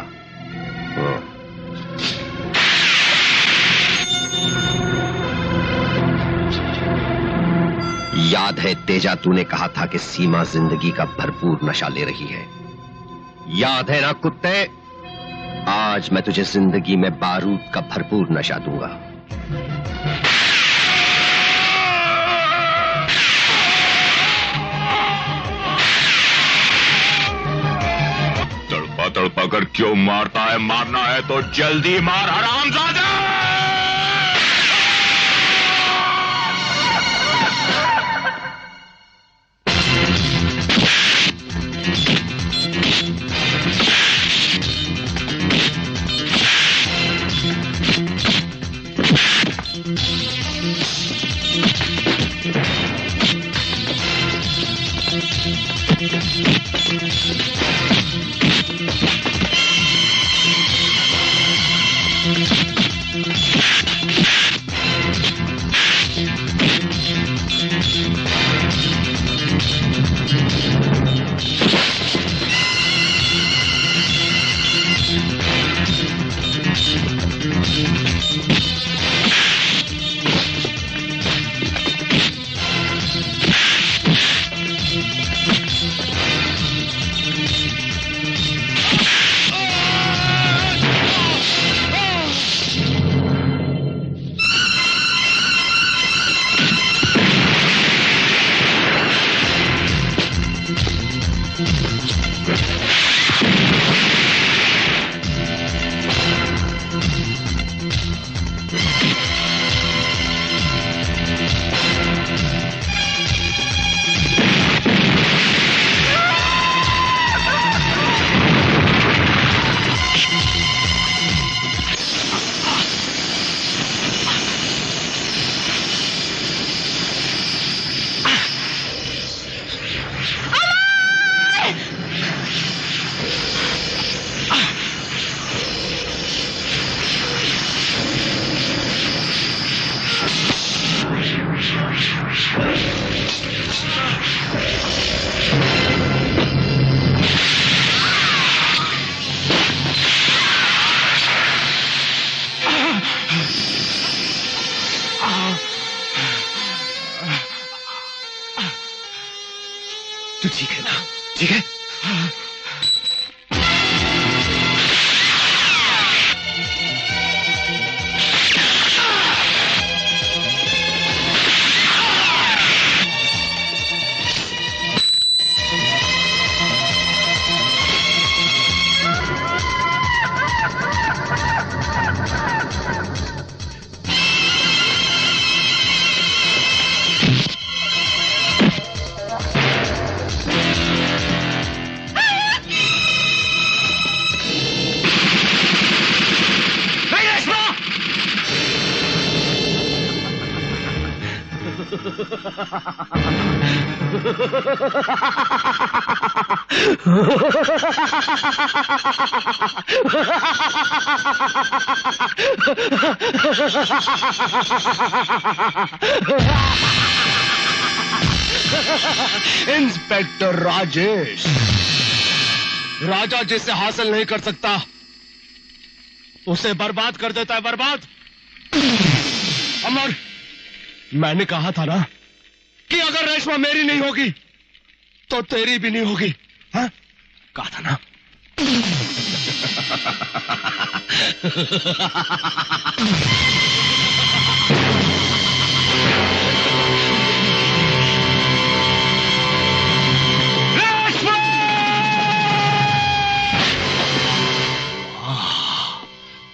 याद है तेजा, तूने कहा था कि सीमा जिंदगी का भरपूर नशा ले रही है। याद है ना कुत्ते? आज मैं तुझे जिंदगी में बारूद का भरपूर नशा दूंगा। तड़पा तड़पा कर क्यों मारता है? मारना है तो जल्दी मार हरामजादा। तू ठीक है ना? ठीक है? इंस्पेक्टर राजेश, राजा जिसे हासिल नहीं कर सकता उसे बर्बाद कर देता है। बर्बाद। अमर, मैंने कहा था ना कि अगर रेशमा मेरी नहीं होगी तो तेरी भी नहीं होगी। हाँ? कहा था ना?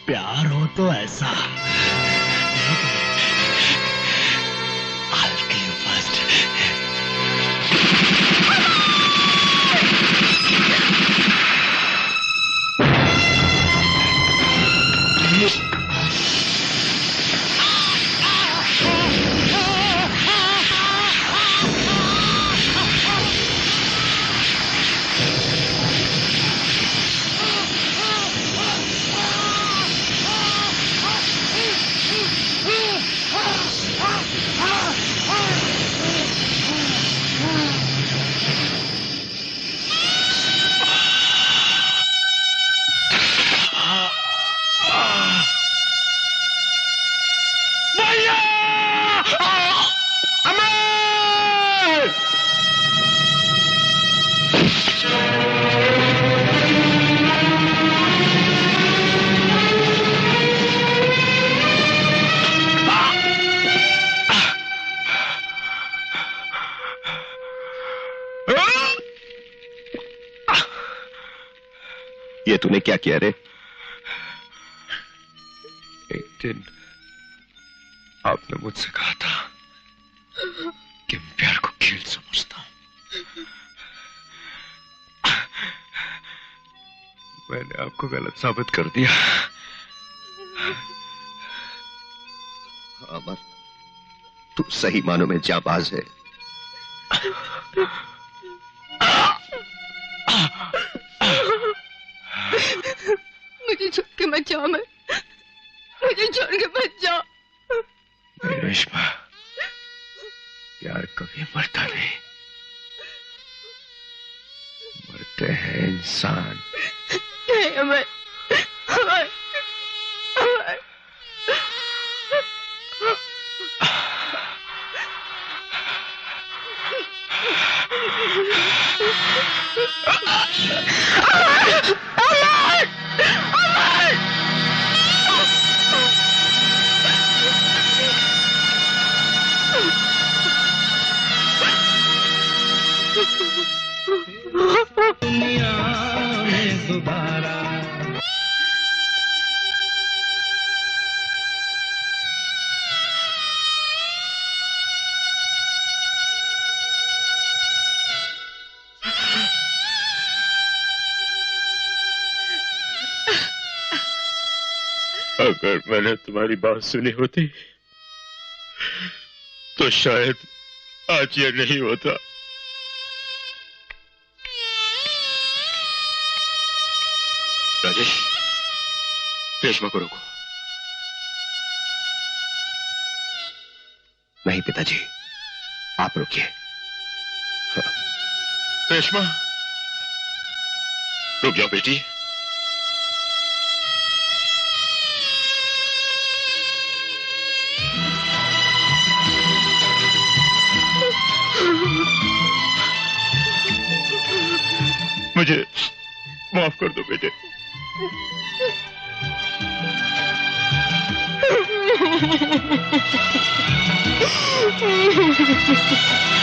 प्यार हो तो ऐसा। I'll kill you first. ये तूने क्या किया रे? एक दिन आपने मुझसे कहा था कि मैं प्यार को खेल समझता हूं। मैंने आपको गलत साबित कर दिया। अमर, तू सही मानों में जाबाज है। मुझे छोड़ के मत जाओ अमर, मुझे छोड़ के मत जाओ। रेशमा, प्यार कभी मरता नहीं, मरते हैं इंसान। नहीं अमर, अमर, अमर। दुनिया में दोबारा अगर मैंने तुम्हारी बात सुनी होती तो शायद आज ये नहीं होता। राजेश, रेशमा को रोको। नहीं पिताजी, आप रुकिए। रेशमा, रुक जाओ बेटी। मुझे माफ कर दो बेटे। Ha ha ha ha.